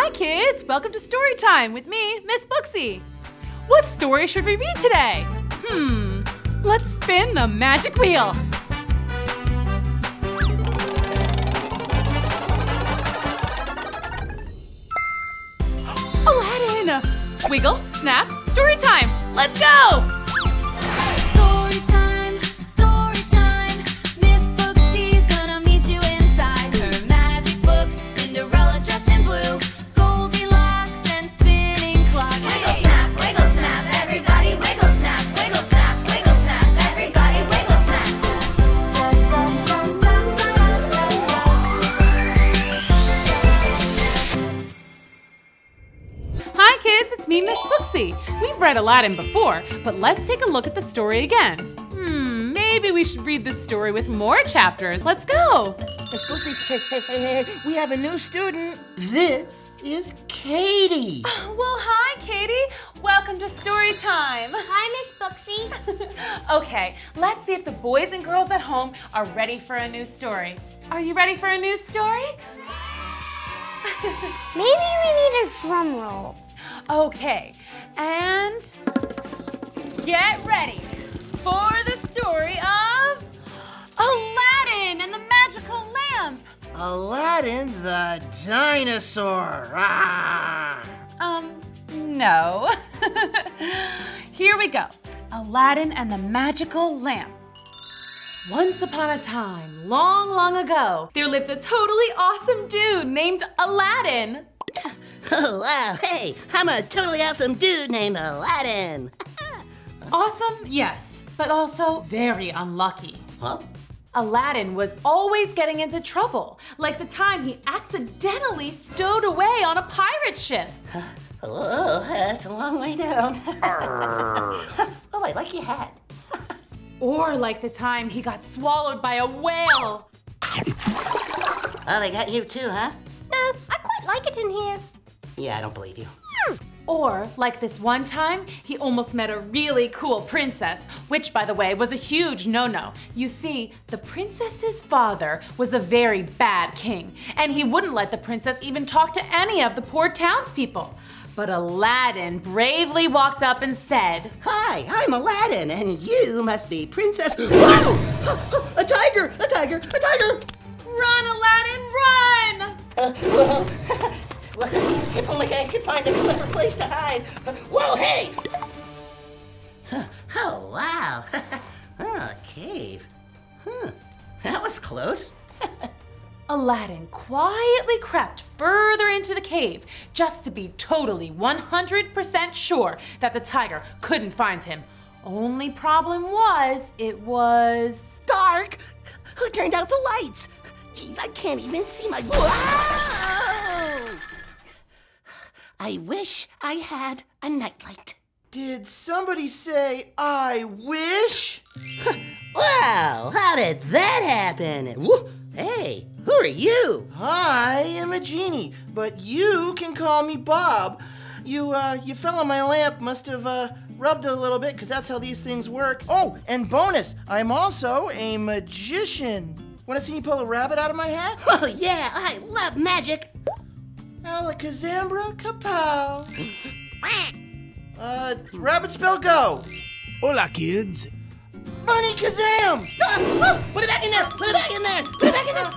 Hi kids, welcome to Storytime with me, Miss Booksy. What story should we read today? Let's spin the magic wheel. Aladdin! Wiggle, snap, story time. Let's go! Story time, Miss Booksy's gonna meet you inside her magic books. Cinderella's dressed in blue, Goldilocks and spinning clock. Wiggle snap, everybody wiggle snap, everybody wiggle snap. Hi kids, it's me, Miss Booksy. We've read Aladdin before, but let's take a look at the story again. Maybe we should read this story with more chapters. Let's go. Miss Booksy, hey, we have a new student. This is Katie. Well, hi Katie. Welcome to Storytime. Hi, Miss Booksy. Okay, let's see if the boys and girls at home are ready for a new story. Are you ready for a new story? Maybe we need a drum roll. Okay, and get ready for the story of Aladdin and the Magical Lamp. Aladdin the dinosaur. Ah. No. Here we go. Aladdin and the Magical Lamp. Once upon a time, long, long ago, there lived a totally awesome dude named Aladdin. Oh, wow, hey, I'm a totally awesome dude named Aladdin. Awesome, yes, but also very unlucky. Huh? Aladdin was always getting into trouble, like the time he accidentally stowed away on a pirate ship. Oh, that's a long way down. Oh, I like your hat. Or like the time he got swallowed by a whale. Oh, they got you too, huh? No, I quite like it in here. Yeah, I don't believe you. Or like this one time, he almost met a really cool princess, which by the way was a huge no-no. You see, the princess's father was a very bad king, and he wouldn't let the princess even talk to any of the poor townspeople. But Aladdin bravely walked up and said, Hi, I'm Aladdin, and you must be Princess... Whoa! A tiger! A tiger! A tiger! "Run, Aladdin, run!" Well, if only I could find a clever place to hide. Whoa, hey! Oh, wow. Oh, a cave. That was close. Aladdin quietly crept further into the cave just to be totally 100% sure that the tiger couldn't find him. Only problem was, it was... Dark! Who turned out the lights? Jeez, I can't even see my... Whoa! I wish I had a nightlight. Did somebody say, I wish? Wow, how did that happen? Hey, who are you? I am a genie, but you can call me Bob. You fell on my lamp, must have rubbed it a little bit, because that's how these things work. Oh, and bonus, I'm also a magician. Want to see me pull a rabbit out of my hat? Oh yeah, I love magic. Alakazambra kapow. Rabbit spell go. Hola, kids. Bunny kazam! Put it back in there! Put it back in there! Put it back in there!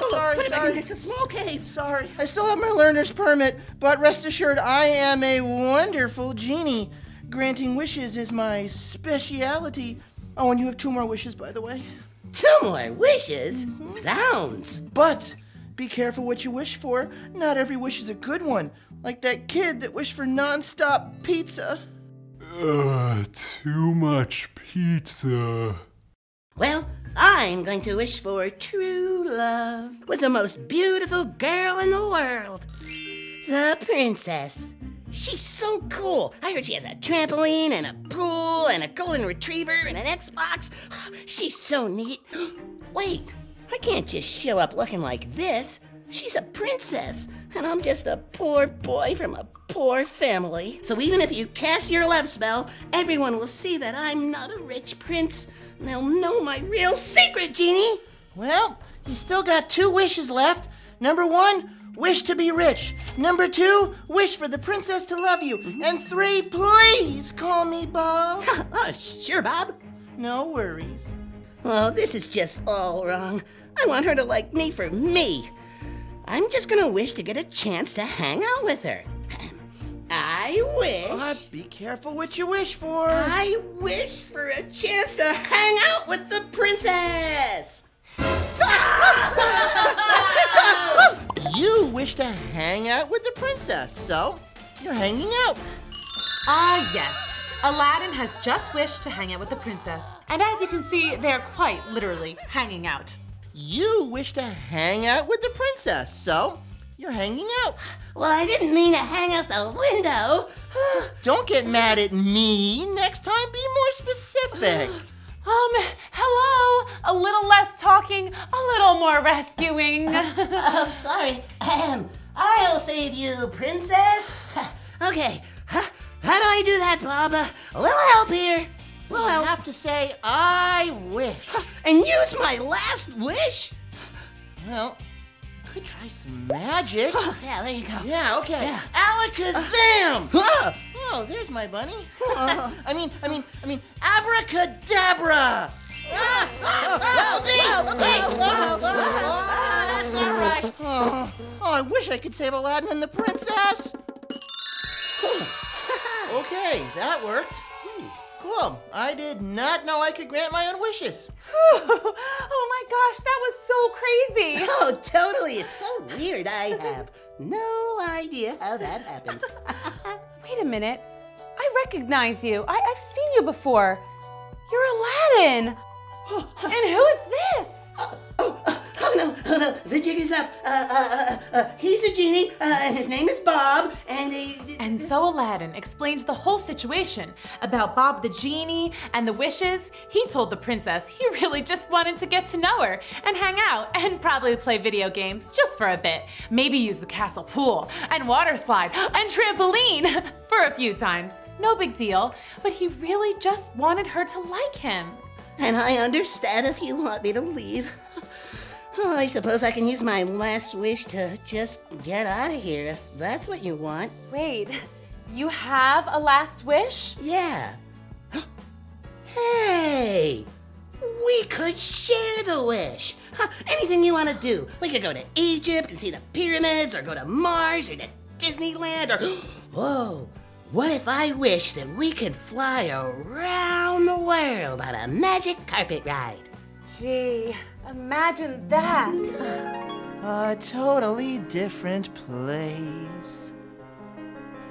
Sorry. It's a small cave. Sorry. I still have my learner's permit, but rest assured I am a wonderful genie. Granting wishes is my speciality. Oh, and you have 2 more wishes, by the way. 2 more wishes? Zounds! But be careful what you wish for. Not every wish is a good one. Like that kid that wished for non-stop pizza. Too much pizza. Well, I'm going to wish for true love with the most beautiful girl in the world. The princess. She's so cool. I heard she has a trampoline and a pool and a golden retriever and an Xbox. She's so neat. Wait, I can't just show up looking like this. She's a princess, and I'm just a poor boy from a poor family. So even if you cast your love spell, everyone will see that I'm not a rich prince. And they'll know my real secret, Genie. Well, you still got 2 wishes left. Number 1, wish to be rich. Number 2, wish for the princess to love you. And 3, please call me Bob. Sure, Bob. No worries. Oh, this is just all wrong. I want her to like me for me. I'm just gonna wish to get a chance to hang out with her. I wish... Be careful what you wish for. I wish for a chance to hang out with the princess! You wish to hang out with the princess, so you're hanging out. Ah, yes. Aladdin has just wished to hang out with the princess. And as you can see, they're quite literally hanging out. You wish to hang out with the princess, so you're hanging out. Well, I didn't mean to hang out the window. Don't get mad at me. Next time, be more specific. Hello. A little less talking, a little more rescuing. Oh, sorry. I'll save you, princess. Okay, how do I do that, Bob? A little help here. Well, I'll have to say, I wish. And use my last wish? Well, could try some magic. Yeah, there you go. Yeah, okay. Yeah. Alakazam! Oh, there's my bunny. I mean, abracadabra! That's not right. Oh, I wish I could save Aladdin and the princess. Okay, that worked. Cool. I did not know I could grant my own wishes. Oh my gosh, that was so crazy. Oh, totally. It's so weird. I have no idea how that happened. Wait a minute. I recognize you. I've seen you before. You're Aladdin. And who is this? Oh no, the jig is up. He's a genie, and his name is Bob, and And so Aladdin explains the whole situation about Bob the genie and the wishes. He told the princess he really just wanted to get to know her and hang out and probably play video games just for a bit. Maybe use the castle pool and water slide and trampoline for a few times. No big deal, but he really just wanted her to like him. And I understand if you want me to leave. Oh, I suppose I can use my last wish to just get out of here, if that's what you want. Wait, you have a last wish? Yeah. Hey! We could share the wish. Anything you want to do. We could go to Egypt and see the pyramids, or go to Mars, or to Disneyland, or... Whoa! What if I wish that we could fly around the world on a magic carpet ride? Gee, imagine that. A totally different place.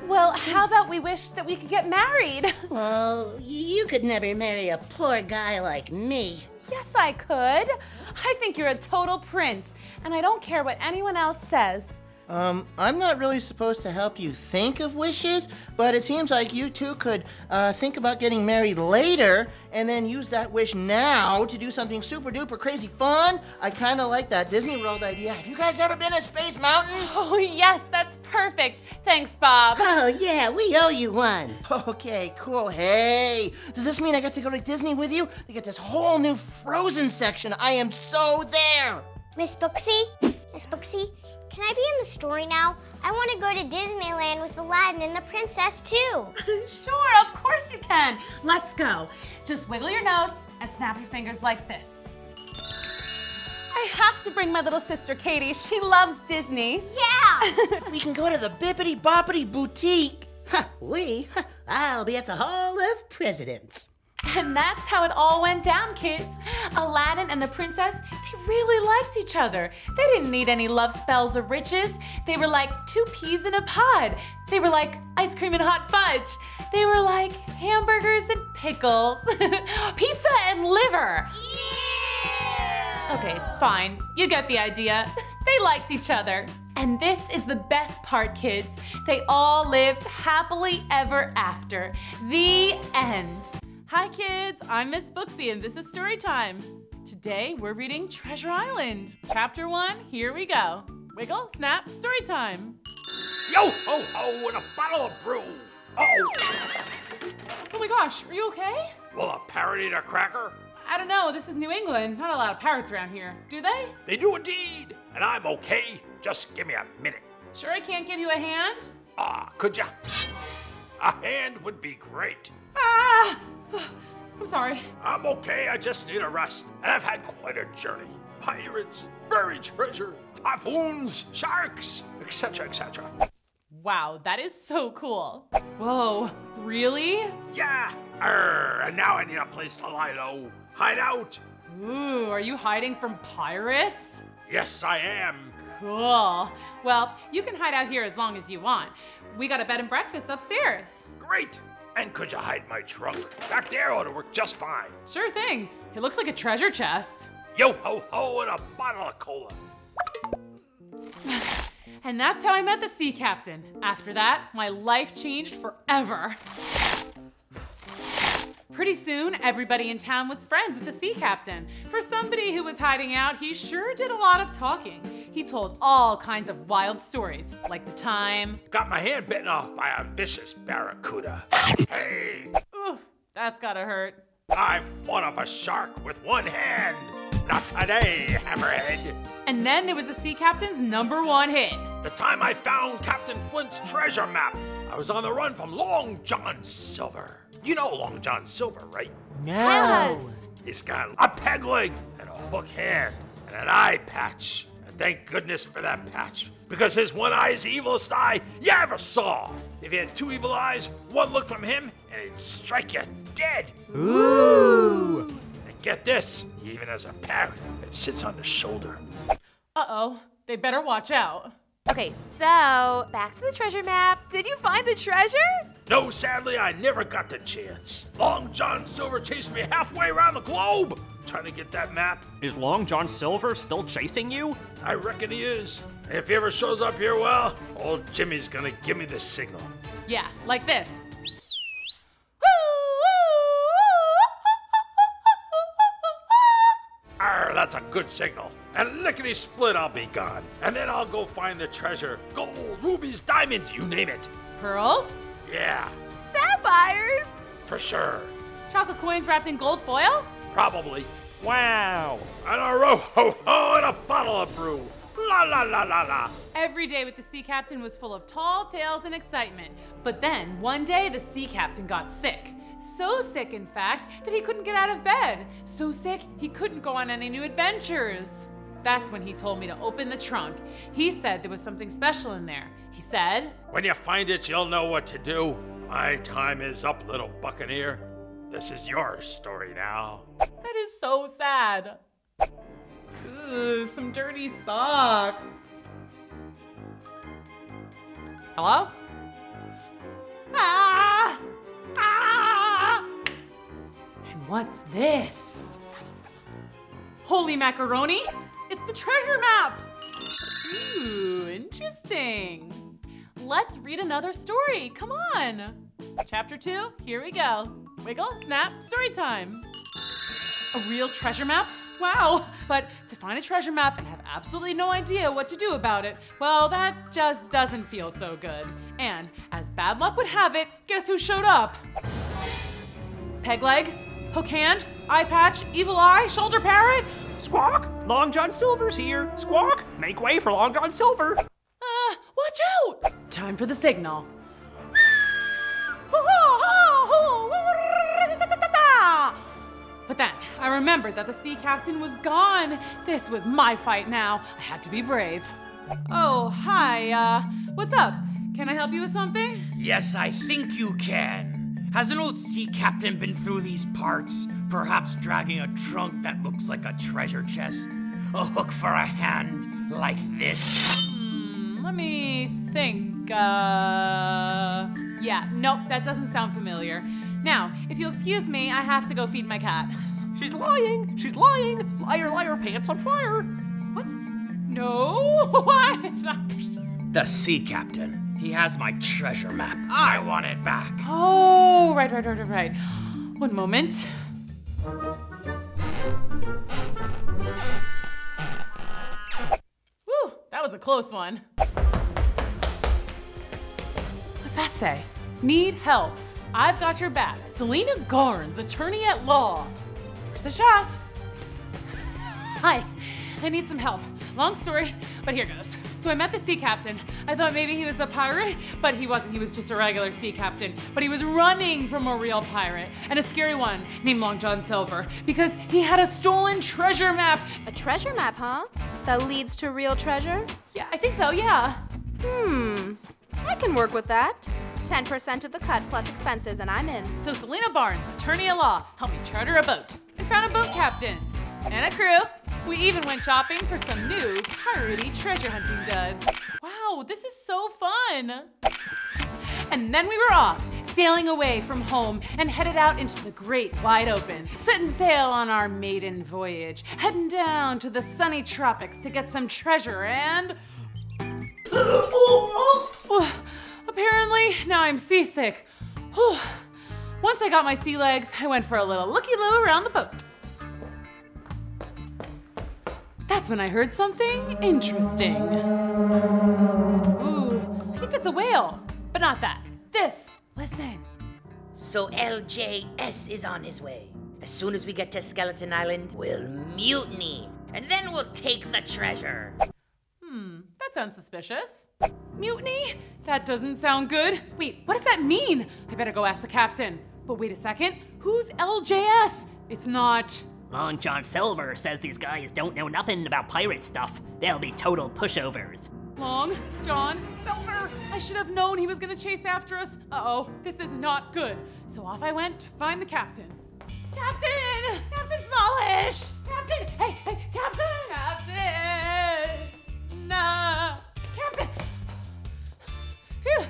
Well, how about we wish that we could get married? Well, you could never marry a poor guy like me. Yes, I could. I think you're a total prince, and I don't care what anyone else says. I'm not really supposed to help you think of wishes, but it seems like you two could think about getting married later and then use that wish now to do something super duper crazy fun. I kind of like that Disney World idea. Have you guys ever been to Space Mountain? Oh, yes, that's perfect. Thanks, Bob. Oh, yeah, we owe you one. Okay, cool. Hey, does this mean I get to go to Disney with you? They get this whole new Frozen section. I am so there. Miss Booksy? Miss Booksy? Can I be in the story now? I want to go to Disneyland with Aladdin and the princess too. Sure, of course you can. Let's go. Just wiggle your nose and snap your fingers like this. I have to bring my little sister Katie. She loves Disney. Yeah! We can go to the Bippity Boppity Boutique. I'll be at the Hall of Presidents. And that's how it all went down, kids. Aladdin and the princess, they really liked each other. They didn't need any love spells or riches. They were like two peas in a pod. They were like ice cream and hot fudge. They were like hamburgers and pickles. Pizza and liver. Yeah! Okay, fine. You get the idea. They liked each other. And this is the best part, kids. They all lived happily ever after. The end. Hi kids, I'm Miss Booksy and this is Storytime. Today we're reading Treasure Island. Chapter 1, here we go. Wiggle, snap, Storytime. Yo ho ho and a bottle of brew. Oh, Oh my gosh, are you okay? will a parrot eat a cracker? I don't know, this is New England. Not a lot of parrots around here. Do they? They do indeed, and I'm okay. Just give me a minute. Sure I can't give you a hand? Could ya? A hand would be great. Ah! I'm sorry. I'm okay, I just need a rest. And I've had quite a journey. Pirates, buried treasure, typhoons, sharks, etc., etc. Wow, that is so cool. Whoa, really? Yeah, and now I need a place to lie low. Hide out. Ooh, are you hiding from pirates? Yes, I am. Cool. Well, you can hide out here as long as you want. We got a bed and breakfast upstairs. Great. And could you hide my trunk? Back there ought to work just fine. Sure thing. It looks like a treasure chest. Yo ho ho and a bottle of cola. And that's how I met the sea captain. After that, my life changed forever. Pretty soon, everybody in town was friends with the sea captain. For somebody who was hiding out, he sure did a lot of talking. He told all kinds of wild stories, like the time. Got my hand bitten off by a vicious barracuda. Hey, Ooh, that's gotta hurt. I fought off a shark with one hand. Not today, hammerhead. And then there was the sea captain's #1 hit. The time I found Captain Flint's treasure map. I was on the run from Long John Silver. You know Long John Silver, right? Tell us. He's got a peg leg and a hook hand and an eye patch. And thank goodness for that patch, because his one eye is the evilest eye you ever saw. If you had 2 evil eyes, one look from him, and it'd strike you dead. Ooh! And get this, he even has a parrot that sits on his shoulder. Uh-oh, they better watch out. Okay, so back to the treasure map. Did you find the treasure? No, sadly, I never got the chance. Long John Silver chased me halfway around the globe trying to get that map. Is Long John Silver still chasing you? I reckon he is. And if he ever shows up here, well, old Jimmy's gonna give me the signal. Yeah, like this. Arr, that's a good signal. And lickety split, I'll be gone. And then I'll go find the treasure. Gold, rubies, diamonds, you name it. Pearls? Yeah, Sapphires? for sure. Chocolate coins wrapped in gold foil? Probably. Wow! And a ro-ho-ho and a bottle of brew. La la la la la. Every day with the sea captain was full of tall tales and excitement. But then, one day, the sea captain got sick. So sick, in fact, that he couldn't get out of bed. So sick, he couldn't go on any new adventures. That's when he told me to open the trunk. He said there was something special in there. He said, When you find it, you'll know what to do. My time is up, little buccaneer. This is your story now. that is so sad. Ooh, some dirty socks. Hello? Ah! Ah! And what's this? Holy macaroni! It's the treasure map! Ooh, interesting. Let's read another story. Come on. Chapter 2, here we go. Wiggle, snap, story time. A real treasure map? Wow, but to find a treasure map and have absolutely no idea what to do about it, well, that just doesn't feel so good. And as bad luck would have it, guess who showed up? Peg leg, hook hand, eye patch, evil eye, shoulder parrot. Squawk! Long John Silver's here! Squawk! Make way for Long John Silver! Watch out! Time for the signal. But then I remembered that the sea captain was gone. This was my fight now. I had to be brave. Oh, hi, what's up? Can I help you with something? Yes, I think you can. Has an old sea captain been through these parts? Perhaps dragging a trunk that looks like a treasure chest? A hook for a hand, like this? Let me think, yeah, nope, that doesn't sound familiar. Now, if you'll excuse me, I have to go feed my cat. She's lying! She's lying! Liar, liar, pants on fire! What? No, The sea captain. He has my treasure map. I want it back. Oh, right. One moment. Whew, that was a close one. What's that say? Need help. I've got your back. Selena Garnes, attorney at law. The shot. Hi, I need some help. Long story, but here goes. So I met the sea captain. I thought maybe he was a pirate, but he wasn't. He was just a regular sea captain. But he was running from a real pirate, and a scary one named Long John Silver, because he had a stolen treasure map. A treasure map, huh? That leads to real treasure? Yeah, I think so, yeah. I can work with that. 10% of the cut plus expenses and I'm in. So Selena Barnes, attorney at law, helped me charter a boat. I found a boat captain and a crew. We even went shopping for some new piratey treasure hunting duds. Wow, this is so fun. And then we were off, sailing away from home and headed out into the great wide open, setting sail on our maiden voyage, heading down to the sunny tropics to get some treasure and... Apparently, now I'm seasick. Once I got my sea legs, I went for a little looky-loo around the boat. That's when I heard something interesting. Ooh, I think it's a whale, but not that. This, listen. So LJS is on his way. As soon as we get to Skeleton Island, we'll mutiny, and then we'll take the treasure. That sounds suspicious. Mutiny? That doesn't sound good. Wait, what does that mean? I better go ask the captain. But wait a second, who's LJS? It's not... Long John Silver says these guys don't know nothing about pirate stuff. They'll be total pushovers. Long John Silver. I should have known he was gonna chase after us. Uh-oh, this is not good. So off I went to find the captain. Captain! Captain Smallish! Captain! Hey, Captain! Captain! Nah! Captain! Phew!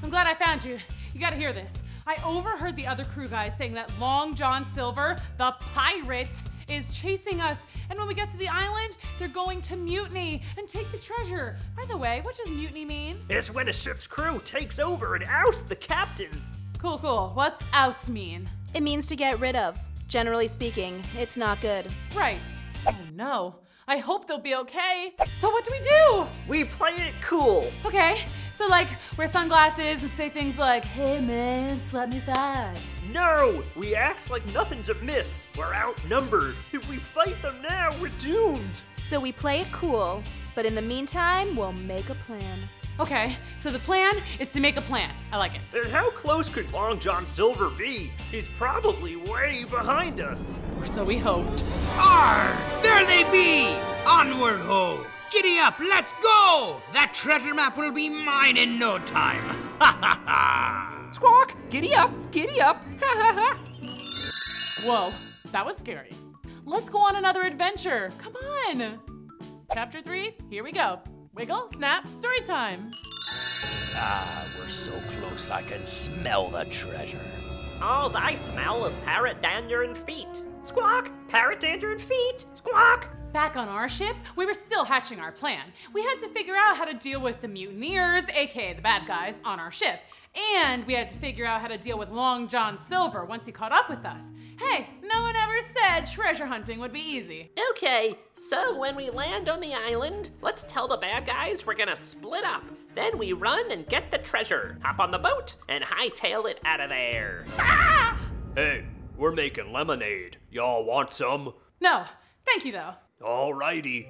I'm glad I found you. You gotta hear this. I overheard the other crew guys saying that Long John Silver, the pirate, is chasing us. And when we get to the island, they're going to mutiny and take the treasure. By the way, what does mutiny mean? It's when a ship's crew takes over and ousts the captain. Cool. What's oust mean? It means to get rid of. Generally speaking, it's not good. Right. Oh no. I hope they'll be okay. So what do we do? We play it cool. Okay, so like wear sunglasses and say things like, hey man, slap me 5. No, we act like nothing's amiss. We're outnumbered. If we fight them now, we're doomed. So we play it cool, but in the meantime, we'll make a plan. Okay, so the plan is to make a plan. I like it. And how close could Long John Silver be? He's probably way behind us. Or so we hoped. Arr! There they be! Onward ho! Giddy up, let's go! That treasure map will be mine in no time. Ha ha ha! Squawk! Giddy up! Giddy up! Ha ha ha! Whoa, that was scary. Let's go on another adventure. Come on. Chapter 3, here we go. Wiggle, snap, story time. Ah, we're so close I can smell the treasure. All I smell is parrot dander and feet. Squawk! Parrot dander and feet! Squawk! Back on our ship, we were still hatching our plan. We had to figure out how to deal with the mutineers, aka the bad guys, on our ship. And we had to figure out how to deal with Long John Silver once he caught up with us. Hey, no one ever said treasure hunting would be easy. Okay, so when we land on the island, let's tell the bad guys we're gonna split up. Then we run and get the treasure, hop on the boat, and hightail it out of there. Ah! Hey, we're making lemonade. Y'all want some? No, thank you though. Alrighty.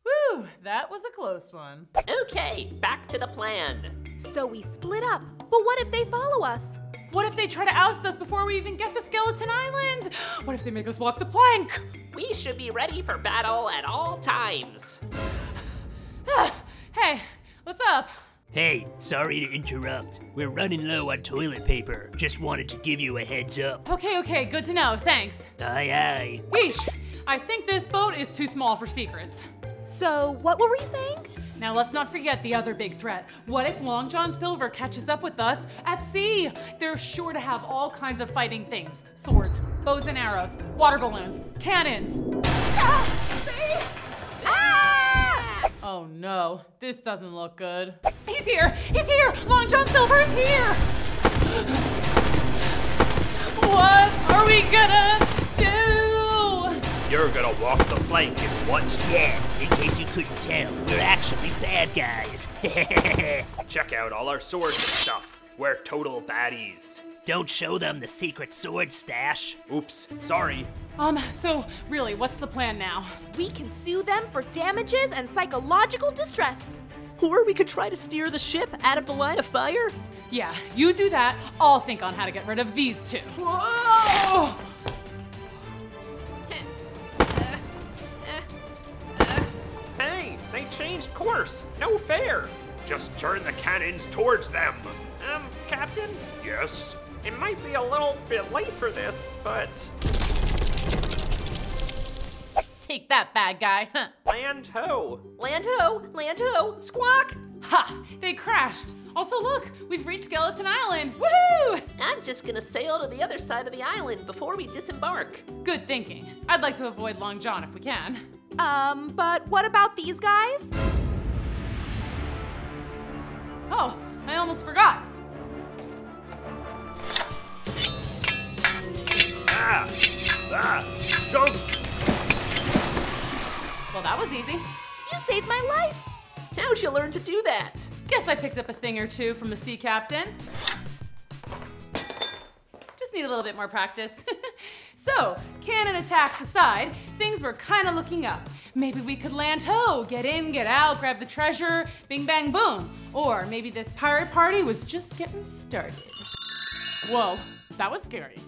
Woo, that was a close one. Okay, back to the plan. So we split up, but what if they follow us? What if they try to oust us before we even get to Skeleton Island? What if they make us walk the plank? We should be ready for battle at all times. Hey, what's up? Hey, sorry to interrupt. We're running low on toilet paper. Just wanted to give you a heads up. Okay, good to know, thanks. Aye, aye. Yeesh, I think this boat is too small for secrets. So what were we saying? Now let's not forget the other big threat. What if Long John Silver catches up with us at sea? They're sure to have all kinds of fighting things. Swords, bows and arrows, water balloons, cannons. See? Ah! Oh no, this doesn't look good. He's here! Long John Silver is here! What are we gonna do? You're gonna walk the plank is what? Yeah, in case you couldn't tell, we're actually bad guys. Check out all our swords and stuff. We're total baddies. Don't show them the secret sword stash. Oops, sorry. So really, what's the plan now? We can sue them for damages and psychological distress. Or we could try to steer the ship out of the line of fire. Yeah, you do that. I'll think on how to get rid of these two. Whoa! Hey, they changed course. No fair. Just turn the cannons towards them. Captain? Yes? It might be a little bit late for this, but... Take that, bad guy. Land ho! Land ho! Land ho! Squawk! Ha! They crashed. Also, look, we've reached Skeleton Island. Woohoo! I'm just gonna sail to the other side of the island before we disembark. Good thinking. I'd like to avoid Long John if we can. But what about these guys? Oh, I almost forgot. Jump! Well, that was easy. You saved my life. How'd you learn to do that? Guess I picked up a thing or two from the sea captain. Just need a little bit more practice. So, cannon attacks aside, things were kind of looking up. Maybe we could land ho, get in, get out, grab the treasure, bing bang boom. Or maybe this pirate party was just getting started. Whoa, that was scary.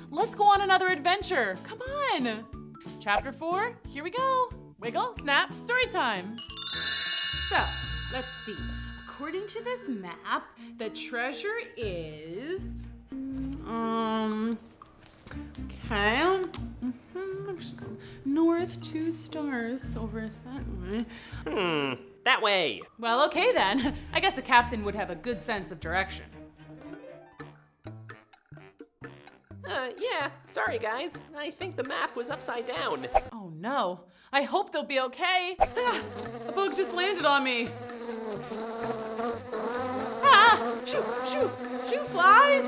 Let's go on another adventure. Come on. Chapter 4, here we go. Wiggle, snap, story time. So, let's see. According to this map, the treasure is, okay, I'm just going north 2 stars over that way. That way. Well, okay then. I guess a captain would have a good sense of direction. Yeah, sorry guys. I think the map was upside down. Oh no. I hope they'll be okay. Ah, a bug just landed on me. Ah, shoo, shoo, shoo flies.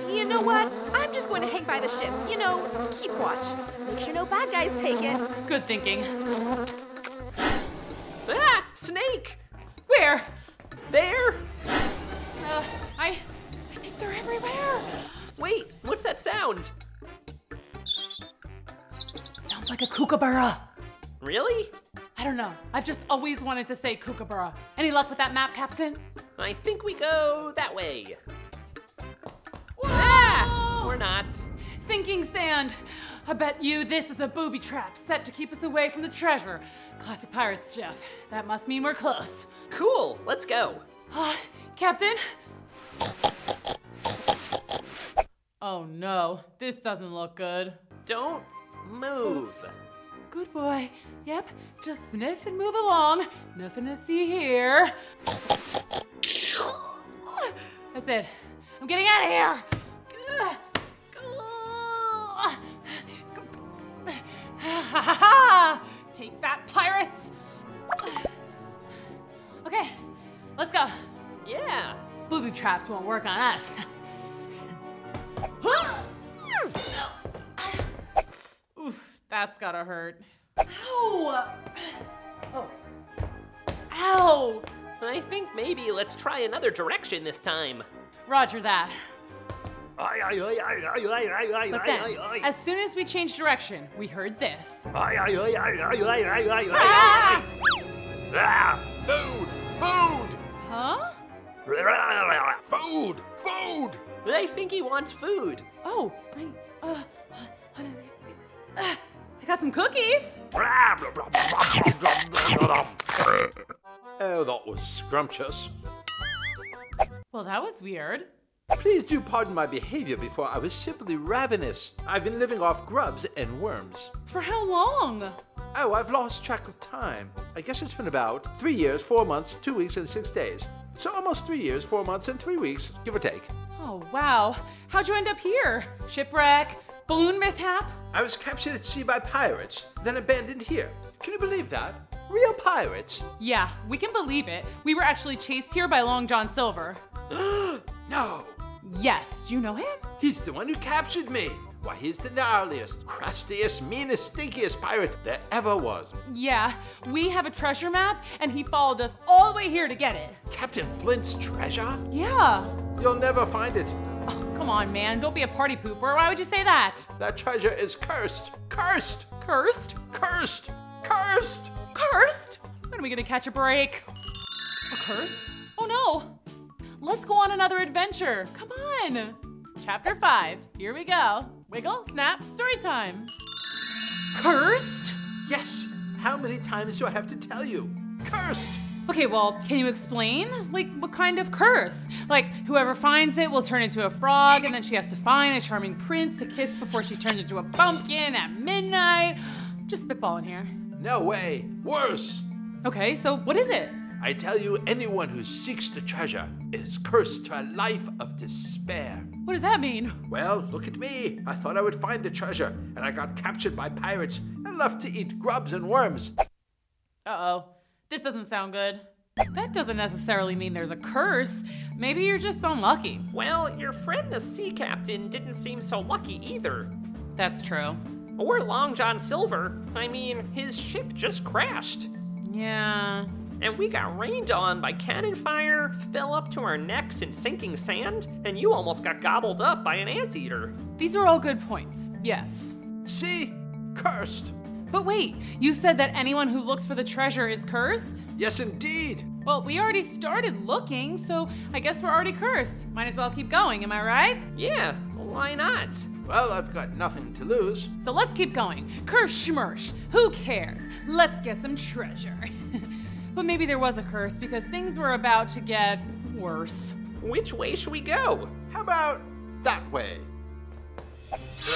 You know what? I'm just going to hang by the ship. You know, keep watch. Make sure no bad guys take it. Good thinking. Ah, snake! Where? There! I think they're everywhere. Wait, what's that sound? Sounds like a kookaburra. Really? I don't know. I've just always wanted to say kookaburra. Any luck with that map, Captain? I think we go that way. Ah! Or not. Sinking sand. I bet you this is a booby trap set to keep us away from the treasure. Classic pirate stuff. That must mean we're close. Cool, let's go. Captain? Oh no, this doesn't look good. Don't move. Good boy. Yep, just sniff and move along. Nothing to see here. That's it. I'm getting out of here. Take that, pirates. Okay, let's go. Yeah. Booby traps won't work on us. Oof, that's gotta hurt. Ow! Oh. Ow! I think maybe let's try another direction this time. Roger that. But then, as soon as we changed direction, we heard this. Food! Food! Huh? Food! Food! I think he wants food. Oh, I got some cookies. Oh, that was scrumptious. Well, that was weird. Please do pardon my behavior before. I was simply ravenous. I've been living off grubs and worms. For how long? Oh, I've lost track of time. I guess it's been about 3 years, 4 months, 2 weeks, and 6 days. So almost 3 years, 4 months, and 3 weeks, give or take. Oh, wow. How'd you end up here? Shipwreck? Balloon mishap? I was captured at sea by pirates, then abandoned here. Can you believe that? Real pirates? Yeah, we can believe it. We were actually chased here by Long John Silver. No. Yes, do you know him? He's the one who captured me. Why, he's the gnarliest, crustiest, meanest, stinkiest pirate there ever was. Yeah, we have a treasure map, and he followed us all the way here to get it. Captain Flint's treasure? Yeah. You'll never find it. Oh, come on, man. Don't be a party pooper. Why would you say that? That treasure is cursed. Cursed. Cursed? Cursed. Cursed. Cursed? When are we gonna catch a break? A curse? Oh no! Let's go on another adventure. Come on. Chapter 5. Here we go. Wiggle, snap, story time. Cursed? Yes. How many times do I have to tell you? Cursed! Okay, well, can you explain? Like, what kind of curse? Like, whoever finds it will turn into a frog, and then she has to find a charming prince to kiss before she turns into a pumpkin at midnight. Just spitballing here. No way. Worse. Okay, so what is it? I tell you, anyone who seeks the treasure is cursed to a life of despair. What does that mean? Well, look at me. I thought I would find the treasure, and I got captured by pirates and left to eat grubs and worms. Uh-oh. This doesn't sound good. That doesn't necessarily mean there's a curse. Maybe you're just unlucky. Well, your friend the sea captain didn't seem so lucky either. That's true. Or Long John Silver. I mean, his ship just crashed. Yeah. And we got rained on by cannon fire, fell up to our necks in sinking sand, and you almost got gobbled up by an anteater. These are all good points, yes. See? Cursed. But wait, you said that anyone who looks for the treasure is cursed? Yes, indeed. Well, we already started looking, so I guess we're already cursed. Might as well keep going, am I right? Yeah, why not? Well, I've got nothing to lose. So let's keep going. Curse schmersh, who cares? Let's get some treasure. But maybe there was a curse because things were about to get worse. Which way should we go? How about that way?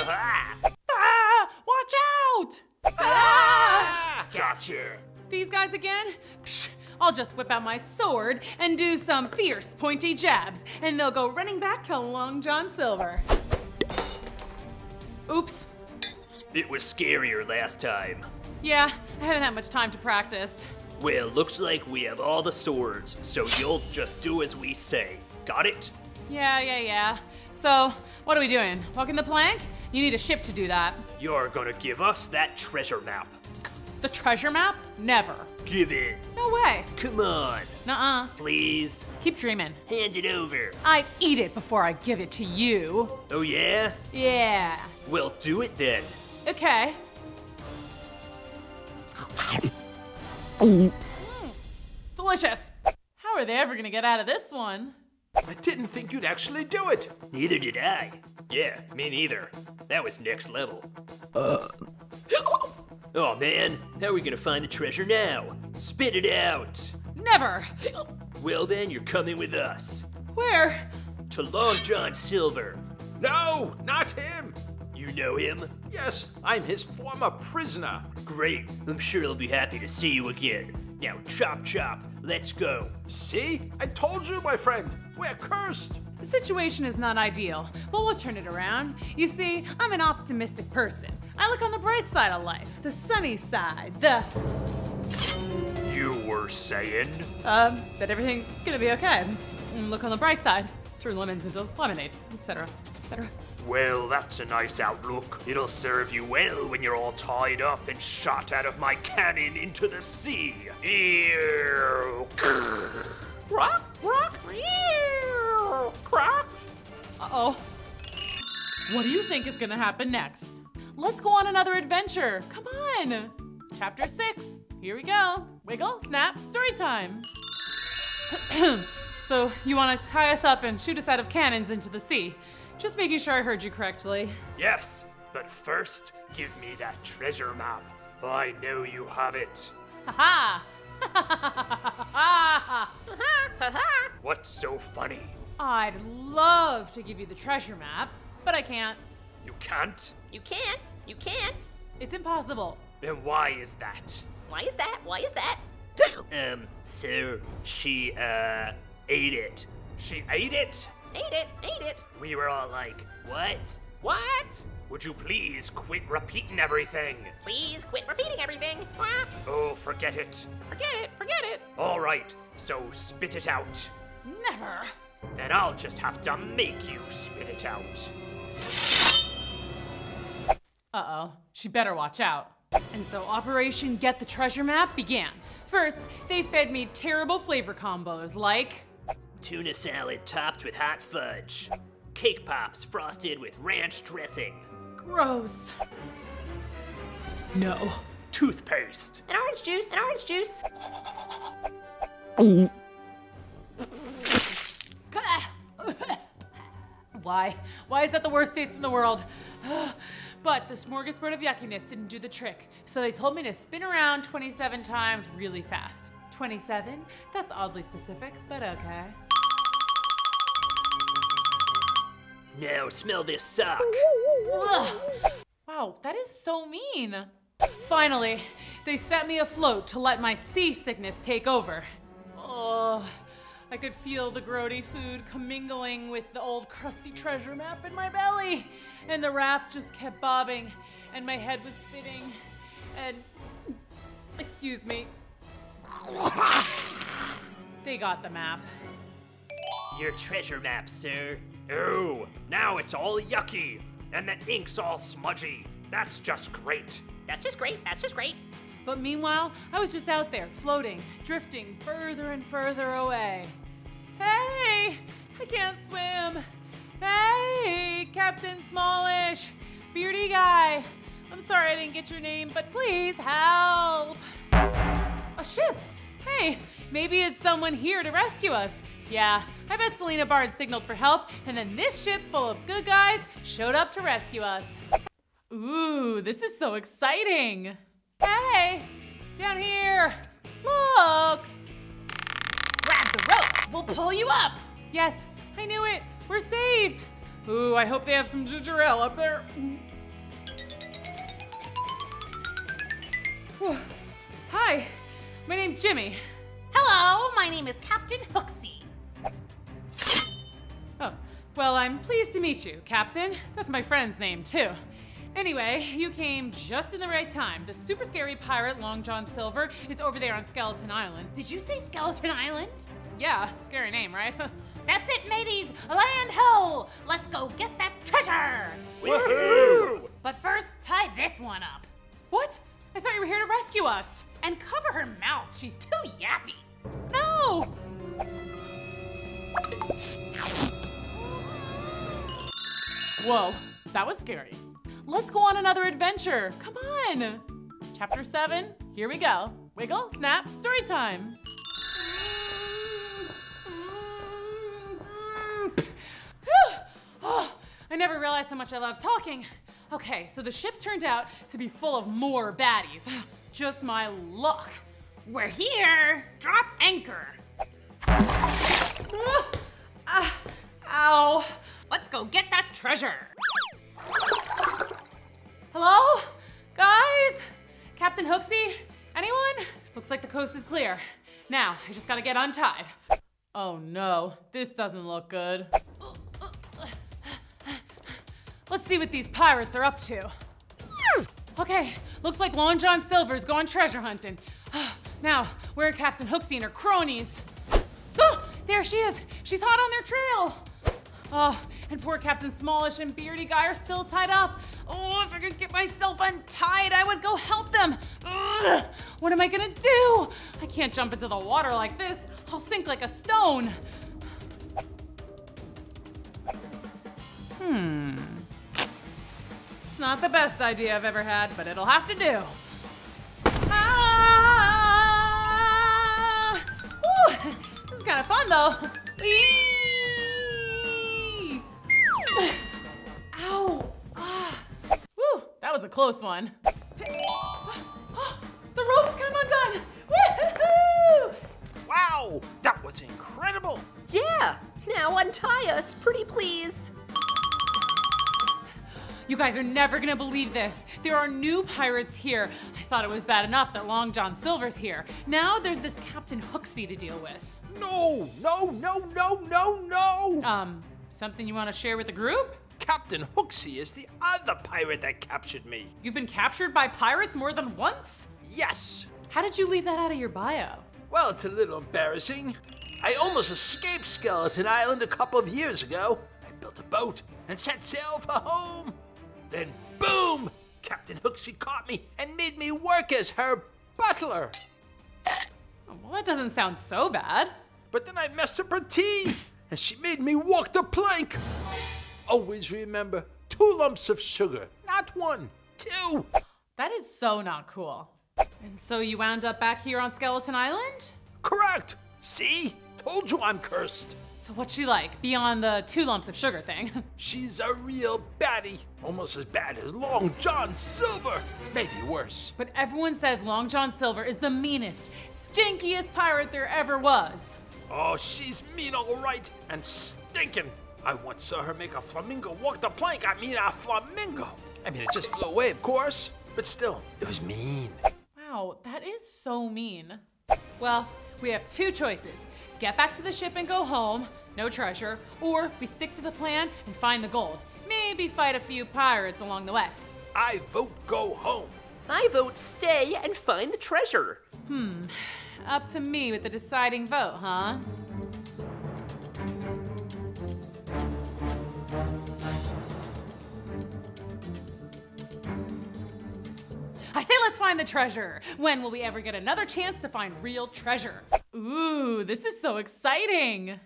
Ah! Ah! Watch out! Ah! Gotcha. These guys again? Psh, I'll just whip out my sword and do some fierce, pointy jabs, and they'll go running back to Long John Silver. Oops. It was scarier last time. Yeah, I haven't had much time to practice. Well, looks like we have all the swords, so you'll just do as we say. Got it? Yeah. So, what are we doing? Walking the plank? You need a ship to do that. You're gonna give us that treasure map. The treasure map? Never. Give it. No way. Come on. Nuh-uh. Please. Keep dreaming. Hand it over. I'd eat it before I give it to you. Oh yeah? Yeah. Well, do it then. Okay. Delicious. How are they ever gonna get out of this one? I didn't think you'd actually do it. Neither did I. Yeah, me neither. That was next level. Oh man, how are we gonna find the treasure now? Spit it out. Never. Well then, you're coming with us. Where? To Long John Silver. No, not him. You know him? Yes, I'm his former prisoner. Great. I'm sure he'll be happy to see you again. Now, chop chop, let's go. See? I told you, my friend. We're cursed. The situation is not ideal, but we'll turn it around. You see, I'm an optimistic person. I look on the bright side of life, the sunny side, You were saying? that everything's gonna be okay. And look on the bright side, turn lemons into lemonade, etc., etc. Well, that's a nice outlook. It'll serve you well when you're all tied up and shot out of my cannon into the sea. Ew. Rock, rock, crock. Uh-oh. What do you think is gonna happen next? Let's go on another adventure. Come on. Chapter 6. Here we go. Wiggle, snap, story time. So you want to tie us up and shoot us out of cannons into the sea. Just making sure I heard you correctly. Yes, but first, give me that treasure map. I know you have it. Ha ha! What's so funny? I'd love to give you the treasure map, but I can't. You can't? You can't. You can't. It's impossible. And why is that? Why is that? Why is that? So she, ate it. She ate it? Ate it. We were all like, what? What? Would you please quit repeating everything? Please quit repeating everything. Oh, forget it. Forget it. All right, so spit it out. Never. Then I'll just have to make you spit it out. Uh-oh, she better watch out. And so Operation Get the Treasure Map began. First, they fed me terrible flavor combos like Tuna salad topped with hot fudge. Cake pops frosted with ranch dressing. gross. No. Toothpaste. An orange juice. Why? Why is that the worst taste in the world? But the smorgasbord of yuckiness didn't do the trick, so they told me to spin around 27 times really fast. 27? That's oddly specific, but okay. Now smell this sock. Ugh. Wow, that is so mean. Finally, they set me afloat to let my seasickness take over. Oh, I could feel the grody food commingling with the old crusty treasure map in my belly. And the raft just kept bobbing, and my head was spinning, and... Excuse me. They got the map. Your treasure map, sir. Oh, now it's all yucky, and the ink's all smudgy. That's just great. That's just great. That's just great. But meanwhile, I was just out there, floating, drifting further and further away. Hey, I can't swim. Hey, Captain Smallish, beardy guy. I'm sorry I didn't get your name, but please help. A ship. Hey, maybe it's someone here to rescue us. Yeah, I bet Selena Bard signaled for help, and then this ship full of good guys showed up to rescue us. Ooh, this is so exciting. Hey, down here, look. Grab the rope, we'll pull you up. Yes, I knew it, we're saved. Ooh, I hope they have some ginger ale up there. Whew. Hi, my name's Jimmy. Hello, my name is Captain Hooksy. Oh, well, I'm pleased to meet you, Captain. That's my friend's name, too. Anyway, you came just in the right time. The super scary pirate Long John Silver is over there on Skeleton Island. Did you say Skeleton Island? Yeah, scary name, right? That's it, mateys! Land ho! Let's go get that treasure! Woohoo! But first, tie this one up. What? I thought you were here to rescue us. And cover her mouth, she's too yappy. No! Whoa, that was scary. Let's go on another adventure. Come on. Chapter 7, here we go. Wiggle, snap, story time. Oh, I never realized how much I love talking. Okay, so the ship turned out to be full of more baddies. Just my luck. We're here! Drop anchor! Ow. Let's go get that treasure! Hello? Guys? Captain Hooksy? Anyone? Looks like the coast is clear. Now, I just gotta get untied. Oh no, this doesn't look good. Let's see what these pirates are up to. Okay, looks like Long John Silver's gone treasure hunting. Now, where are Captain Hooksy and her cronies? Oh, there she is. She's hot on their trail. Oh, and poor Captain Smallish and Beardy Guy are still tied up. Oh, if I could get myself untied, I would go help them. Ugh, what am I gonna do? I can't jump into the water like this. I'll sink like a stone. It's not the best idea I've ever had, but it'll have to do. Ah! Woo! This is kind of fun, though. Whee! Ow! Ah. Woo! That was a close one. The rope's come undone! Woohoo! Wow, that was incredible. Yeah, now untie us, pretty please. You guys are never gonna believe this. There are new pirates here. I thought it was bad enough that Long John Silver's here. Now there's this Captain Hooksy to deal with. No, no, no, no, no, no. Something you wanna share with the group? Captain Hooksy is the other pirate that captured me. You've been captured by pirates more than once? Yes. How did you leave that out of your bio? Well, it's a little embarrassing. I almost escaped Skeleton Island a couple of years ago. I built a boat and set sail for home. Then, boom! Captain Hooksy caught me and made me work as her butler. Well, that doesn't sound so bad. But then I messed up her tea, and she made me walk the plank. Always remember, 2 lumps of sugar, not 1, 2. That is so not cool. And so you wound up back here on Skeleton Island? Correct. See? Told you I'm cursed. So what's she like, beyond the 2 lumps of sugar thing? She's a real baddie. Almost as bad as Long John Silver. Maybe worse. But everyone says Long John Silver is the meanest, stinkiest pirate there ever was. Oh, she's mean all right, and stinking. I once saw her make a flamingo walk the plank. I mean, a flamingo. I mean, it just flew away, of course, but still, it was mean. Wow, that is so mean. Well, we have 2 choices. Get back to the ship and go home, no treasure, or we stick to the plan and find the gold. Maybe fight a few pirates along the way. I vote go home. I vote stay and find the treasure. Up to me with the deciding vote, huh? I say let's find the treasure. When will we ever get another chance to find real treasure? Ooh, this is so exciting.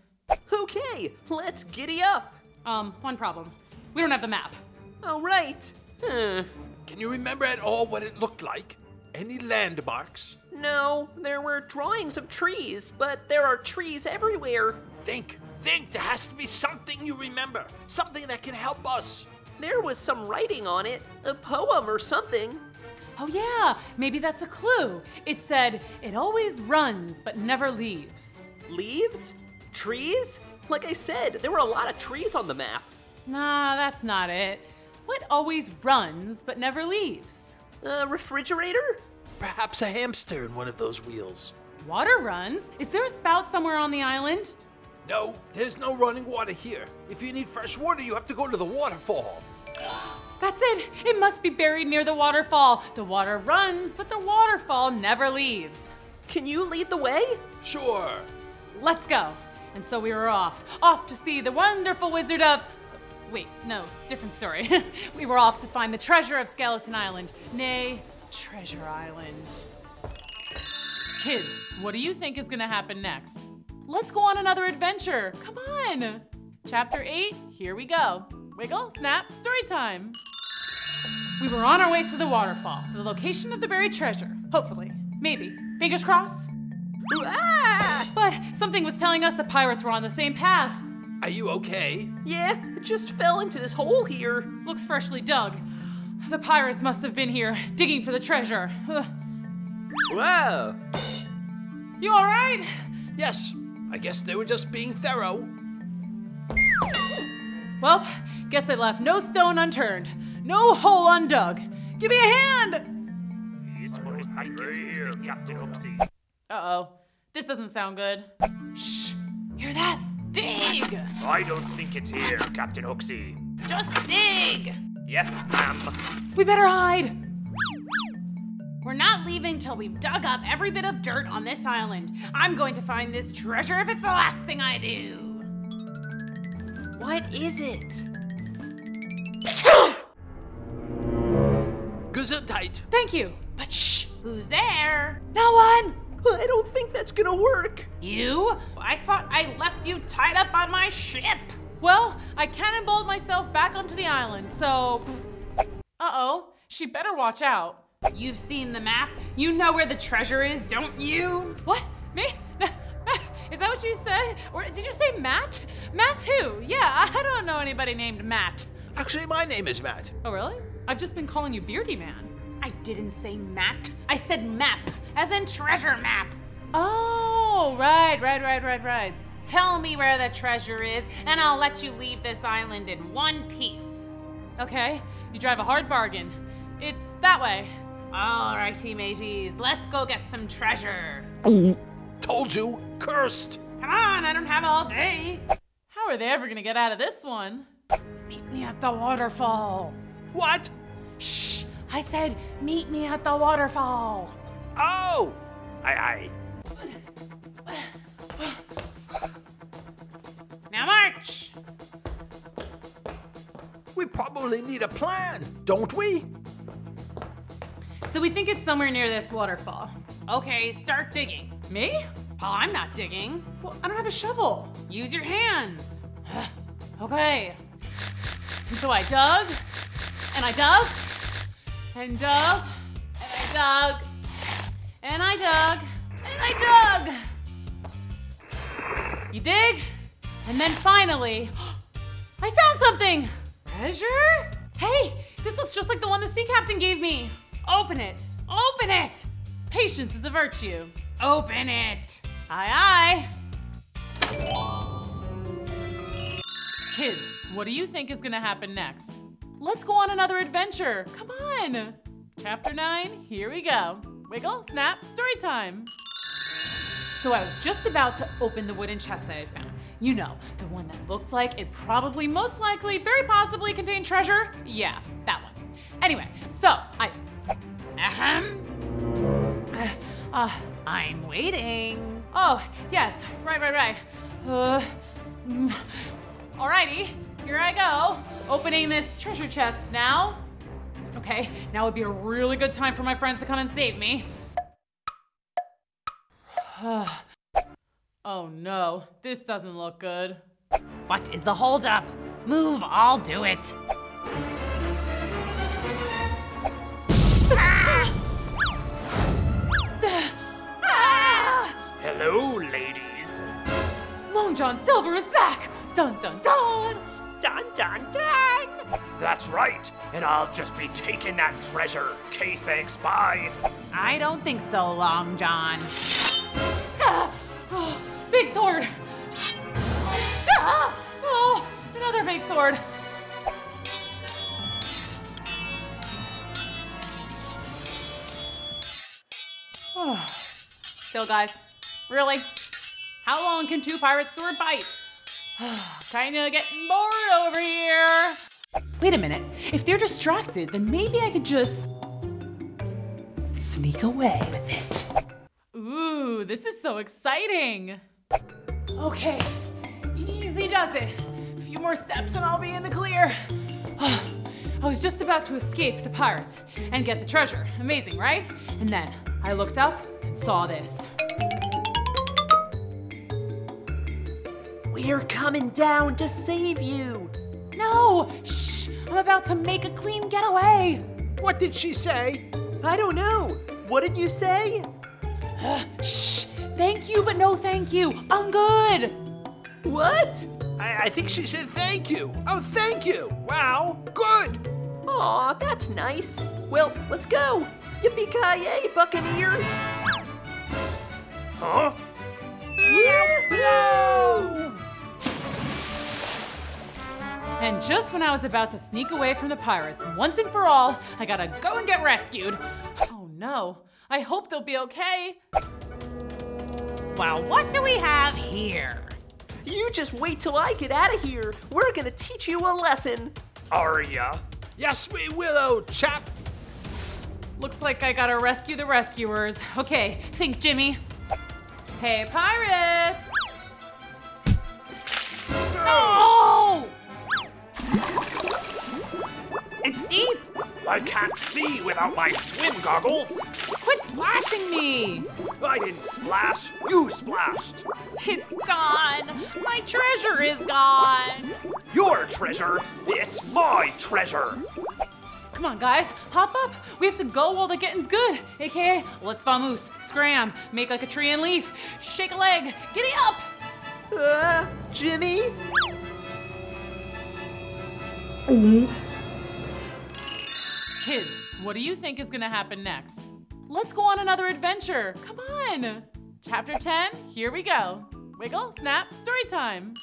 Okay, let's giddy up. One problem. We don't have the map. All right. Can you remember at all what it looked like? Any landmarks? No, there were drawings of trees, but there are trees everywhere. Think. There has to be something you remember. Something that can help us. There was some writing on it, a poem or something. Oh yeah, maybe that's a clue. It said, it always runs but never leaves. Leaves? Trees? Like I said, there were a lot of trees on the map. Nah, that's not it. What always runs but never leaves? A refrigerator? Perhaps a hamster in one of those wheels. Water runs? Is there a spout somewhere on the island? No, there's no running water here. If you need fresh water, you have to go to the waterfall. That's it. It must be buried near the waterfall. The water runs, but the waterfall never leaves. Can you lead the way? Sure. Let's go. And so we were off to see the wonderful wizard of... Wait, no, different story. We were off to find the treasure of Skeleton Island. Nay, Treasure Island. Kids, what do you think is gonna happen next? Let's go on another adventure. Come on. Chapter 8, here we go. Wiggle, snap, story time. We were on our way to the waterfall, the location of the buried treasure. Hopefully. Maybe. Fingers crossed. Ah! But something was telling us the pirates were on the same path. Are you okay? Yeah, it just fell into this hole here. Looks freshly dug. The pirates must have been here, digging for the treasure. Whoa! You all right? Yes, I guess they were just being thorough. Well, guess they left no stone unturned, no hole undug. Give me a hand! Captain Booksy. Uh-oh, this doesn't sound good. Shh, hear that? Dig! I don't think it's here, Captain Booksy. Just dig! Yes, ma'am. We better hide. We're not leaving till we've dug up every bit of dirt on this island. I'm going to find this treasure if it's the last thing I do. What is it? Gesundheit. Thank you, but shh, who's there? No one. I don't think that's gonna work. You? I thought I left you tied up on my ship. Well, I cannonballed myself back onto the island, so... Uh-oh, she better watch out. You've seen the map. You know where the treasure is, don't you? What? Me? Is that what you said? Or did you say Matt? Matt who? Yeah, I don't know anybody named Matt. Actually, my name is Matt. Oh, really? I've just been calling you Beardy Man. I didn't say Matt. I said map, as in treasure map. Oh, right. Tell me where the treasure is, and I'll let you leave this island in one piece. Okay, you drive a hard bargain. It's that way. All righty, mateys, let's go get some treasure. Told you, cursed. Come on, I don't have all day. How are they ever gonna get out of this one? Meet me at the waterfall. What? Shh, I said meet me at the waterfall. Oh! Aye. Now march! We probably need a plan, don't we? So we think it's somewhere near this waterfall. Okay, start digging. Me? Well, I'm not digging. Well, I don't have a shovel. Use your hands. Okay. And so I dug, and I dug, and dug, and I dug, and I dug, and I dug. You dig, And then finally, I found something! Treasure? Hey, this looks just like the one the sea captain gave me. Open it, open it! Patience is a virtue. Open it. Aye, aye. Kids, what do you think is gonna happen next? Let's go on another adventure, come on. Chapter 9, here we go. Wiggle, snap, story time. So I was just about to open the wooden chest that I found. You know, the one that looked like it probably, most likely, very possibly contained treasure. Yeah, that one. Anyway, so I'm waiting. Oh, yes, right. Alrighty, here I go. Opening this treasure chest now. Okay, now would be a really good time for my friends to come and save me. Oh no, this doesn't look good. What is the holdup? Move, I'll do it. Hello, ladies. Long John Silver is back! Dun dun dun! Dun dun dun! That's right, and I'll just be taking that treasure. Okay, thanks, bye. I don't think so, Long John. Oh, big sword! Oh, another big sword! Still, guys, really? How long can two pirates' sword fight? Kinda getting bored over here. Wait a minute, if they're distracted, then maybe I could just sneak away with it. Ooh, this is so exciting. Okay, easy does it. A few more steps and I'll be in the clear. I was just about to escape the pirates and get the treasure. Amazing, right? And then I looked up and saw this. We're coming down to save you. No, shh, I'm about to make a clean getaway. What did she say? I don't know. What did you say? Shh, thank you, but no thank you. I'm good. What? I think she said thank you. Oh, thank you. Wow, good. Aw, that's nice. Well, let's go. Yippee-ki-yay, Buccaneers. Huh? Yahoo! And just when I was about to sneak away from the pirates, once and for all, I gotta go and get rescued. Oh no, I hope they'll be okay. Well, what do we have here? You just wait till I get out of here. We're gonna teach you a lesson. Are ya? Yes, we will, old chap. Looks like I gotta rescue the rescuers. Okay, think, Jimmy. Hey, pirates! No! It's deep. I can't see without my swim goggles. Quit splashing me. I didn't splash, you splashed. It's gone. My treasure is gone. Your treasure, it's my treasure. Come on, guys, hop up. We have to go while the getting's good. AKA, let's vamoose, scram, make like a tree and leaf, shake a leg, giddy up. Jimmy? Kids, what do you think is gonna happen next? Let's go on another adventure. Come on. Chapter 10, here we go. Wiggle, snap, story time.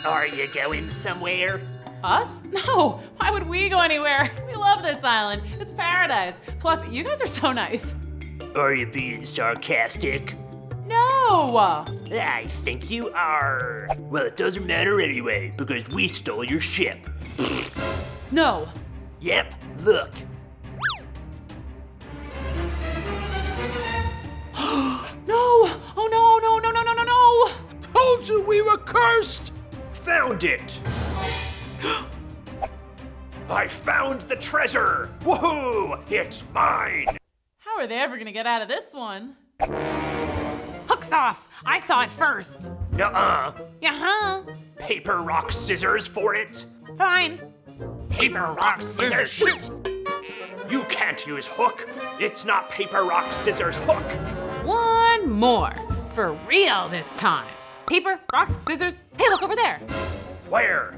Are you going somewhere? Us? No, why would we go anywhere? We love this island. It's paradise. Plus, you guys are so nice. Are you being sarcastic? No! I think you are. Well, it doesn't matter anyway, because we stole your ship. No. Yep, look. No! Oh no, no, no, no, no, no, no! Told you we were cursed! Found it! I found the treasure! Woohoo! It's mine! How are they ever gonna get out of this one? Hook's off! I saw it first! Nuh-uh. Uh-huh. Paper, rock, scissors for it? Fine. Paper, rock, scissors, shoot! You can't use hook. It's not paper, rock, scissors, hook. One more. For real this time. paper, rock, scissors. Hey, look over there. Where?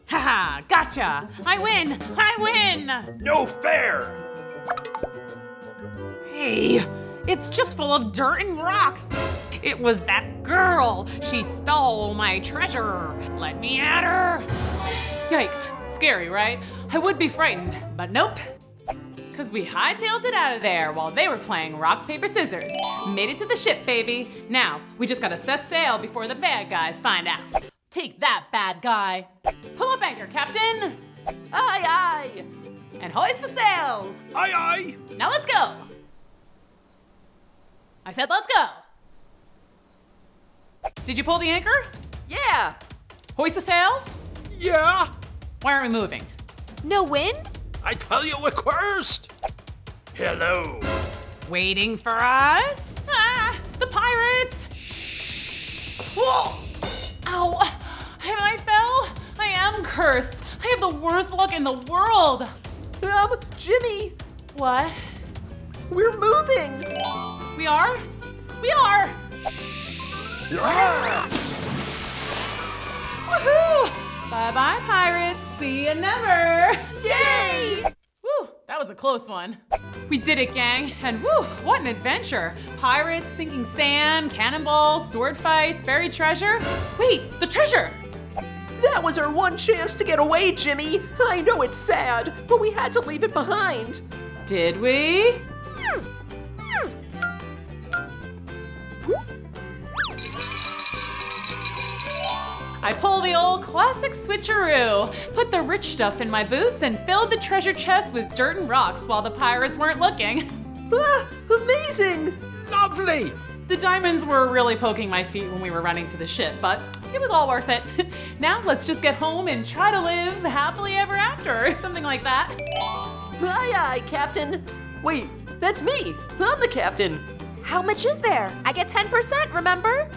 Haha, gotcha. I win. I win. No fair. Hey, it's just full of dirt and rocks. It was that girl. She stole my treasure. Let me at her. Yikes, scary, right? I would be frightened, but nope. Cause we hightailed it out of there while they were playing rock, paper, scissors. Made it to the ship, baby. Now, we just gotta set sail before the bad guys find out. Take that, bad guy. Pull up anchor, Captain. Aye, aye. And hoist the sails. Aye, aye. Now let's go. I said let's go. Did you pull the anchor? Yeah. Hoist the sails? Yeah. Why aren't we moving? No wind? I tell you we're cursed. Hello. Waiting for us? Ah, the pirates! Whoa! Ow! I fell? I am cursed. I have the worst luck in the world. Jimmy, What? we're moving. We are? We are! Yeah. Woohoo! Bye-bye, pirates. See you never. Yay! Woo, that was a close one. We did it, gang, and woo, what an adventure. Pirates, sinking sand, cannonballs, sword fights, buried treasure. Wait, the treasure! That was our one chance to get away, Jimmy. I know it's sad, but we had to leave it behind. Did we? I pulled the old classic switcheroo, put the rich stuff in my boots, and filled the treasure chest with dirt and rocks while the pirates weren't looking. Ah, amazing! Lovely. The diamonds were really poking my feet when we were running to the ship, but it was all worth it. Now let's just get home and try to live happily ever after, or something like that. Aye, aye, Captain. Wait, that's me. I'm the captain. How much is there? I get 10%, remember?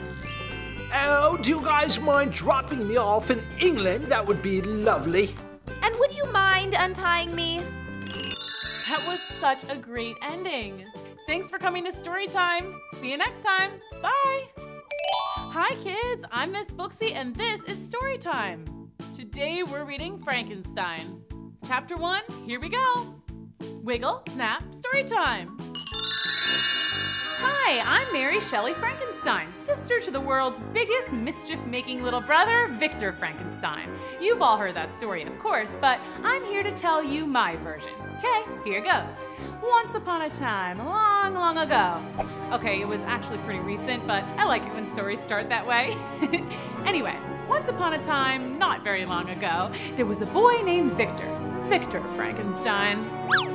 Oh, do you guys mind dropping me off in England? That would be lovely. And would you mind untying me? That was such a great ending. Thanks for coming to Storytime. See you next time. Bye. Hi kids, I'm Miss Booksy and this is Storytime. Today we're reading Frankenstein. Chapter 1, here we go. Wiggle, snap, Storytime. Hi, I'm Mary Shelley Frankenstein, sister to the world's biggest mischief-making little brother, Victor Frankenstein. You've all heard that story, of course, but I'm here to tell you my version. Okay, here goes. Once upon a time, long, long ago. Okay, it was actually pretty recent, but I like it when stories start that way. Anyway, once upon a time, not very long ago, there was a boy named Victor. Victor Frankenstein.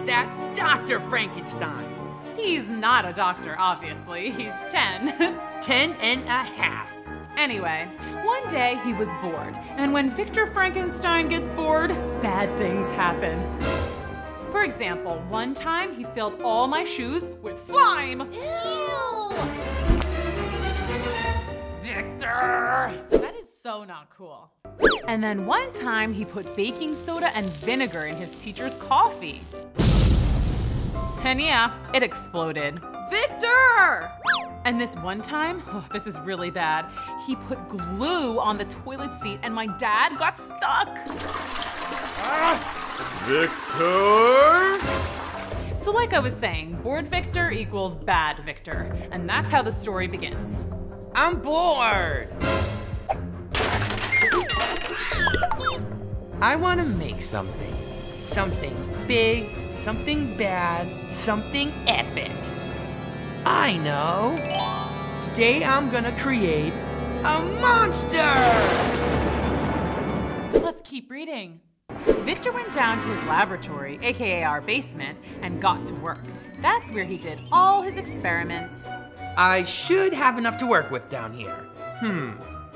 That's Dr. Frankenstein. He's not a doctor, obviously. He's 10. 10 and a half. Anyway, one day he was bored, and when Victor Frankenstein gets bored, bad things happen. For example, one time he filled all my shoes with slime. Ew! Victor! That is so not cool. And then one time he put baking soda and vinegar in his teacher's coffee. And yeah, it exploded. Victor! And this one time, oh, this is really bad, he put glue on the toilet seat and my dad got stuck. Victor? So like I was saying, bored Victor equals bad Victor. And that's how the story begins. I'm bored. I want to make something. Something big, something bad, something epic. I know. Today I'm gonna create a monster! Let's keep reading. Victor went down to his laboratory, aka our basement, and got to work. That's where he did all his experiments. I should have enough to work with down here.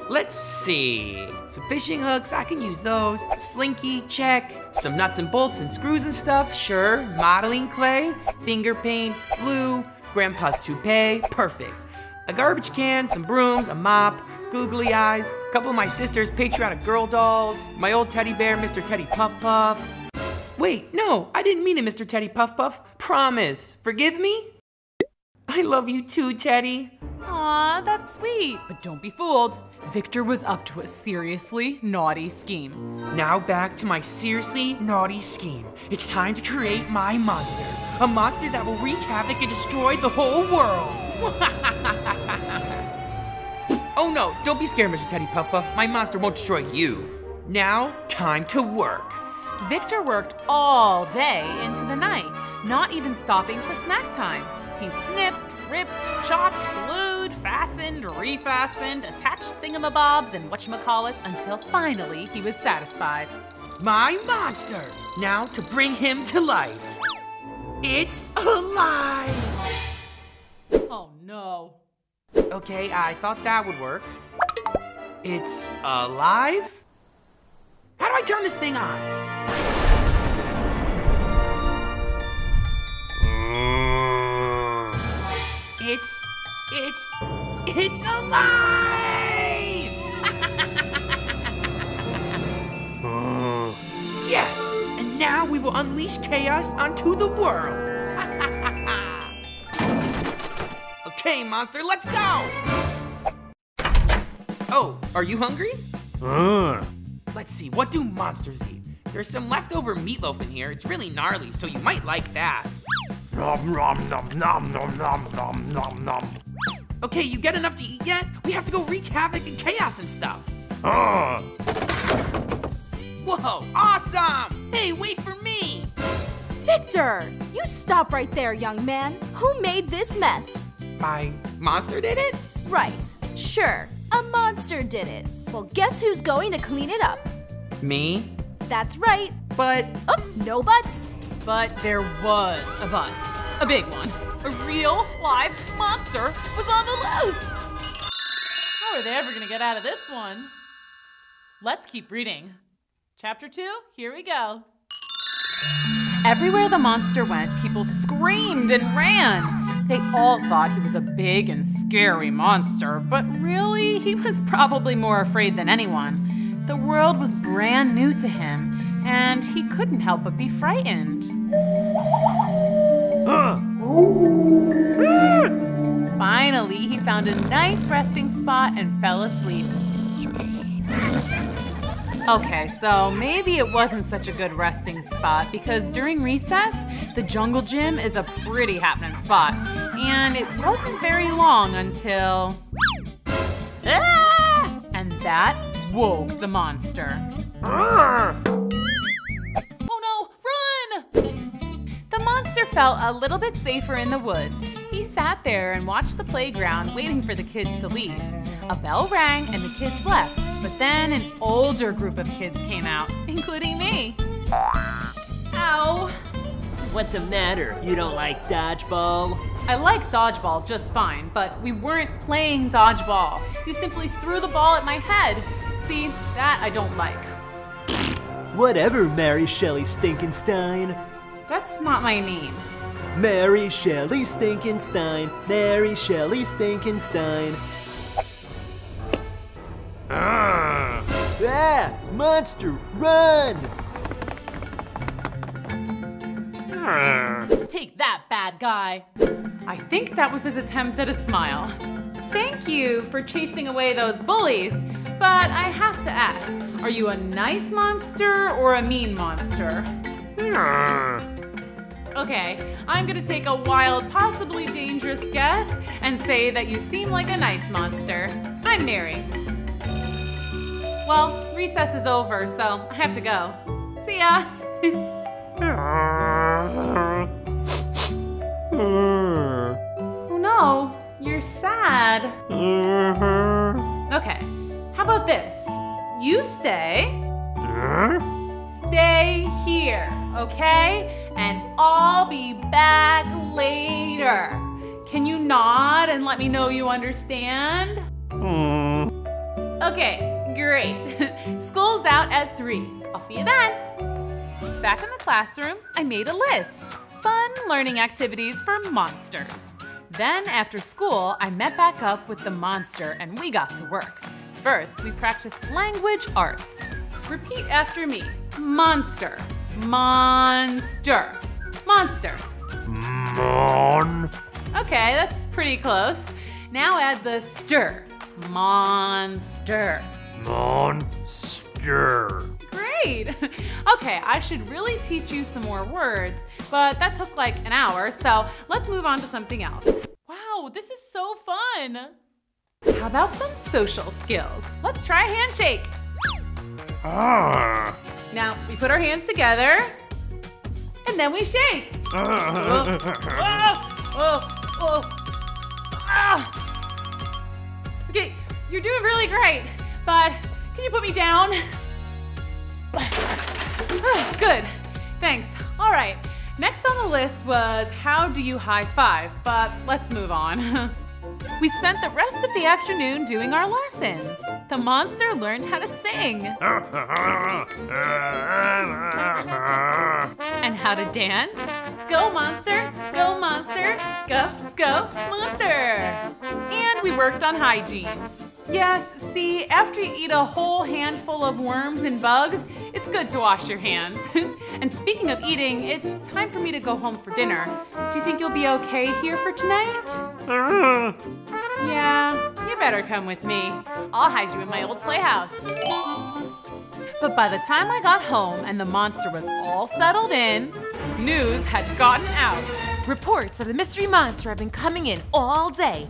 Let's see. Some fishing hooks, I can use those. Slinky, check. Some nuts and bolts and screws and stuff, sure. Modeling clay, finger paints, glue, grandpa's toupee, perfect. A garbage can, some brooms, a mop, googly eyes, a couple of my sister's patriotic girl dolls, my old teddy bear, Mr. Teddy Puff Puff. Wait, no, I didn't mean it, Mr. Teddy Puff Puff. Promise. Forgive me? I love you too, Teddy. Aw, that's sweet. But don't be fooled. Victor was up to a seriously naughty scheme. Now back to my seriously naughty scheme. It's time to create my monster. A monster that will wreak havoc and destroy the whole world. Oh no, don't be scared, Mr. Teddy Puff Puff. My monster won't destroy you. Now, time to work. Victor worked all day into the night, not even stopping for snack time. He snipped, ripped, chopped, glued, fastened, refastened, attached thingamabobs and whatchamacallits until finally he was satisfied. My monster! Now to bring him to life. It's alive! Oh no. Okay, I thought that would work. It's alive? How do I turn this thing on? It's alive! Yes! And now we will unleash chaos onto the world. Okay, monster, let's go! Oh, are you hungry? Let's see, what do monsters eat? There's some leftover meatloaf in here. It's really gnarly, so you might like that. Nom nom nom nom nom nom nom nom nom. Okay, you get enough to eat yet? We have to go wreak havoc and chaos and stuff. Whoa, awesome! Hey, wait for me! Victor, you stop right there, young man. Who made this mess? My monster did it? Right, sure, a monster did it. Well, guess who's going to clean it up? Me? That's right. But... Oh, no buts. But there was a but. A big one. A real, live monster was on the loose. How are they ever gonna get out of this one? Let's keep reading. Chapter 2, here we go. Everywhere the monster went, people screamed and ran. They all thought he was a big and scary monster, but really, he was probably more afraid than anyone. The world was brand new to him, and he couldn't help but be frightened. Finally, he found a nice resting spot and fell asleep. Okay, so maybe it wasn't such a good resting spot because during recess, the jungle gym is a pretty happening spot. And it wasn't very long until... Ah! And that woke the monster. Oh no, run! The monster felt a little bit safer in the woods. He sat there and watched the playground waiting for the kids to leave. A bell rang and the kids left, but then an older group of kids came out, including me. Ow! What's the matter? You don't like dodgeball? I like dodgeball just fine, but we weren't playing dodgeball. You simply threw the ball at my head. See, that I don't like. Whatever, Mary Shelley Stinkenstein. That's not my name. Mary Shelley Stinkenstein. Mary Shelley Stinkenstein. Ah! Monster, run! Take that, bad guy. I think that was his attempt at a smile. Thank you for chasing away those bullies, but I have to ask, are you a nice monster or a mean monster? Okay, I'm gonna take a wild, possibly dangerous guess and say that you seem like a nice monster. I'm Mary. Well, recess is over, so I have to go. See ya! Oh no, you're sad. Okay, how about this? You stay. Stay here, okay? And I'll be back later. Can you nod and let me know you understand? Okay. Great. School's out at 3. I'll see you then. Back in the classroom, I made a list. Fun learning activities for monsters. Then after school, I met back up with the monster and we got to work. First, we practiced language arts. Repeat after me. Monster. Monster. Monster. Mon. Okay, that's Pretty close. Now add the stir. Monster. Monster. Great. Okay, I should really teach you some more words, but that took like an hour, so let's move on to something else. Wow, this is so fun. How about some social skills? Let's try a handshake. Now, we put our hands together, and then we shake. Okay, you're doing really great, but can you put me down? Good, thanks. All right, next on the list was how do you high five, but let's move on. We spent the rest of the afternoon doing our lessons. The monster learned how to sing. And how to dance. Go monster, go monster, go, go monster. And we worked on hygiene. Yes, see, after you eat a whole handful of worms and bugs, it's good to wash your hands. And speaking of eating, it's time for me to go home for dinner. Do you think you'll be okay here for tonight? Yeah, you better come with me. I'll hide you in my old playhouse. But by the time I got home and the monster was all settled in, news had gotten out. Reports of the mystery monster have been coming in all day.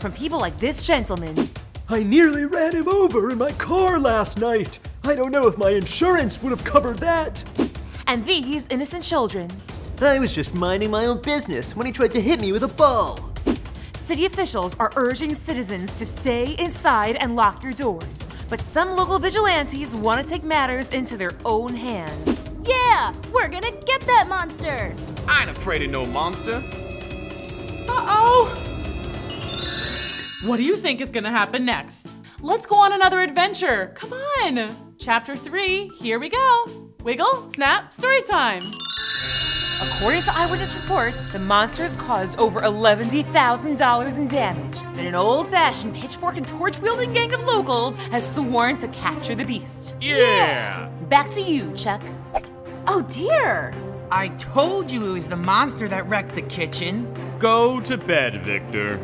From people like this gentleman. I nearly ran him over in my car last night. I don't know if my insurance would have covered that. And these innocent children. I was just minding my own business when he tried to hit me with a ball. City officials are urging citizens to stay inside and lock your doors. But some local vigilantes want to take matters into their own hands. Yeah, we're gonna get that monster. I ain't afraid of no monster. Uh-oh. What do you think is gonna happen next? Let's go on another adventure. Come on. Chapter 3, here we go. Wiggle, snap, story time. According to eyewitness reports, the monster has caused over $11,000 in damage. And an old-fashioned pitchfork and torch-wielding gang of locals has sworn to capture the beast. Yeah! Back to you, Chuck. Oh dear. I told you it was the monster that wrecked the kitchen. Go to bed, Victor.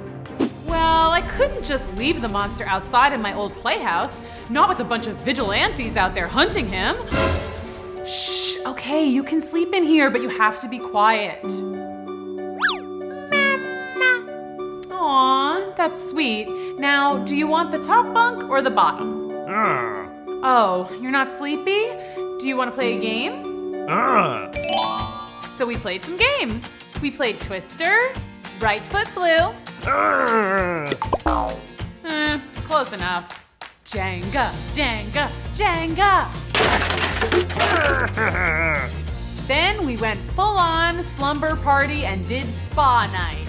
Well, I couldn't just leave the monster outside in my old playhouse, not with a bunch of vigilantes out there hunting him. Shh, okay, you can sleep in here, but you have to be quiet. Aw, that's sweet. Now, do you want the top bunk or the bottom? Oh, you're not sleepy? Do you want to play a game? So we played some games. We played Twister, Right Foot Blue. Close enough. Jenga, Jenga, Jenga. Then we went full-on slumber party and did spa night.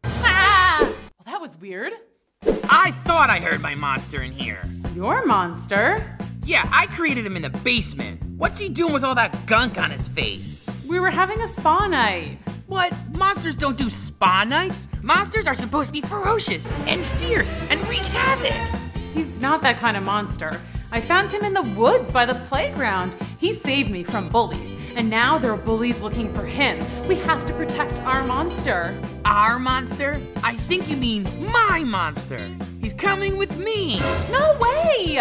Well, that was weird. I thought I heard my monster in here. Your monster? Yeah, I created him in the basement. What's he doing with all that gunk on his face? We were having a spa night. What? Monsters don't do spa nights. Monsters are supposed to be ferocious and fierce and wreak havoc. He's not that kind of monster. I found him in the woods by the playground. He saved me from bullies, and now there are bullies looking for him. We have to protect our monster. Our monster? I think you mean my monster. He's coming with me. No way!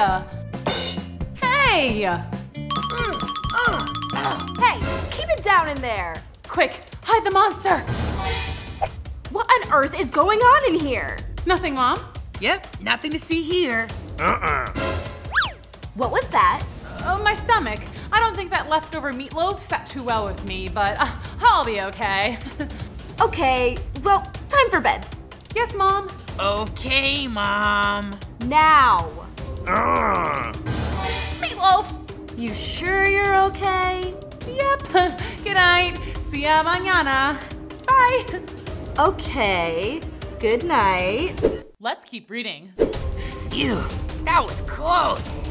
Hey! Hey, keep it down in there. Quick, hide the monster. What on earth is going on in here? Nothing, Mom. Yep, nothing to see here. What was that? My stomach. I don't think that leftover meatloaf sat too well with me, but I'll be okay. Okay, well, time for bed. Yes, Mom. Okay, Mom. Now. Meatloaf! You sure you're okay? Yep. Good night. See ya mañana. Bye. Okay. Good night. Let's keep reading. Phew, that was close.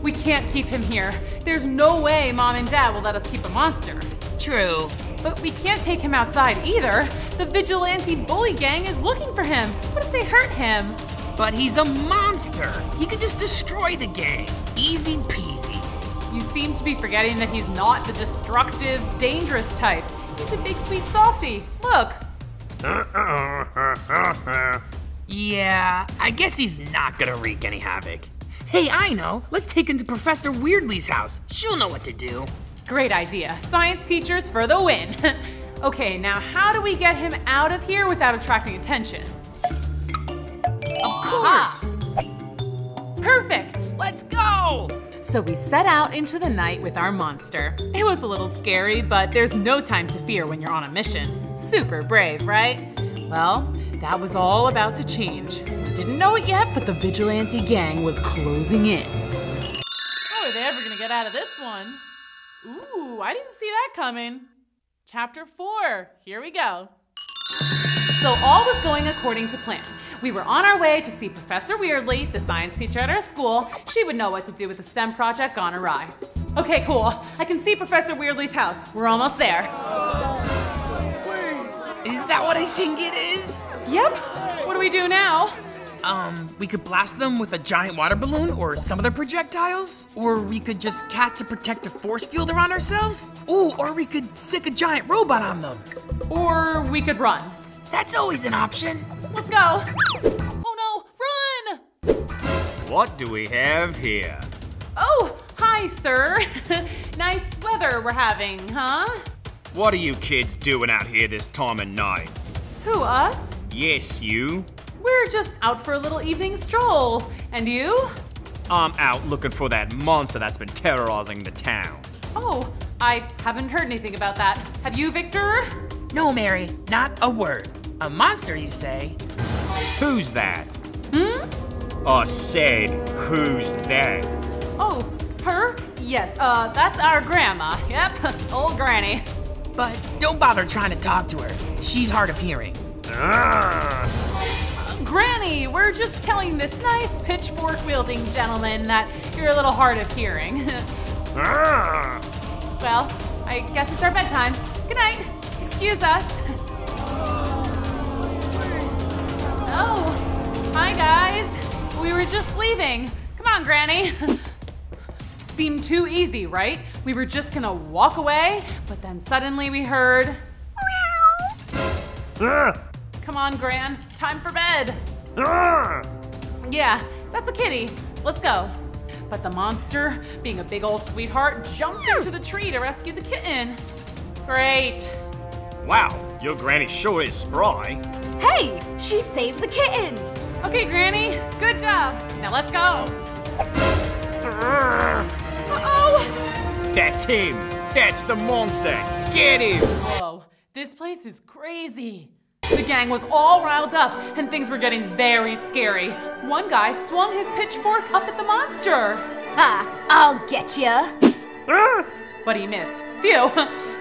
We can't keep him here. There's no way Mom and Dad will let us keep a monster. True. But we can't take him outside either. The vigilante bully gang is looking for him. What if they hurt him? But he's a monster. He could just destroy the gang. Easy peasy. You seem to be forgetting that he's not the destructive, dangerous type. He's a big, sweet softie. Look. Yeah, I guess he's not gonna wreak any havoc. Hey, I know. Let's take him to Professor Weirdly's house. She'll know what to do. Great idea. Science teachers for the win. Okay, now how do we get him out of here without attracting attention? Of course. Perfect. Let's go. So we set out into the night with our monster. It was a little scary, but there's no time to fear when you're on a mission. Super brave, right? Well, that was all about to change. We didn't know it yet, but the vigilante gang was closing in. How are they ever gonna get out of this one? Ooh, I didn't see that coming. Chapter 4, here we go. So all was going according to plan. We were on our way to see Professor Weirdly, the science teacher at our school. She would know what to do with the STEM project gone awry. Okay, cool. I can see Professor Weirdly's house. We're almost there. Is that what I think it is? Yep. What do we do now? We could blast them with a giant water balloon or some other projectiles. Or we could just cast a protective force field around ourselves. Ooh, or we could sick a giant robot on them. Or we could run. That's always an option. Let's go. Oh no, run! What do we have here? Oh, hi, sir. Nice weather we're having, huh? What are you kids doing out here this time of night? Who, us? Yes, you. We're just out for a little evening stroll. And you? I'm out looking for that monster that's been terrorizing the town. Oh, I haven't heard anything about that. Have you, Victor? No, Mary, not a word. A monster, you say? Who's that? I said, who's that? Oh, her? Yes, that's our grandma. Yep, old granny. But don't bother trying to talk to her. She's hard of hearing. Granny, we're just telling this nice pitchfork-wielding gentleman that you're a little hard of hearing. Well, I guess it's our bedtime. Good night. Excuse us. Oh, hi guys. We were just leaving. Come on, Granny. Seemed too easy, right? We were just gonna walk away, but then suddenly we heard... Come on, Gran. Time for bed. Yeah, that's a kitty. Let's go. But the monster, being a big old sweetheart, jumped into the tree to rescue the kitten. Great. Wow, your granny sure is spry. Hey, she saved the kitten. Okay, Granny, good job. Now let's go. Uh-oh. That's him. That's the monster. Get him. Whoa, this place is crazy. The gang was all riled up and things were getting very scary. One guy swung his pitchfork up at the monster. Ha, I'll get ya. But he missed. Phew.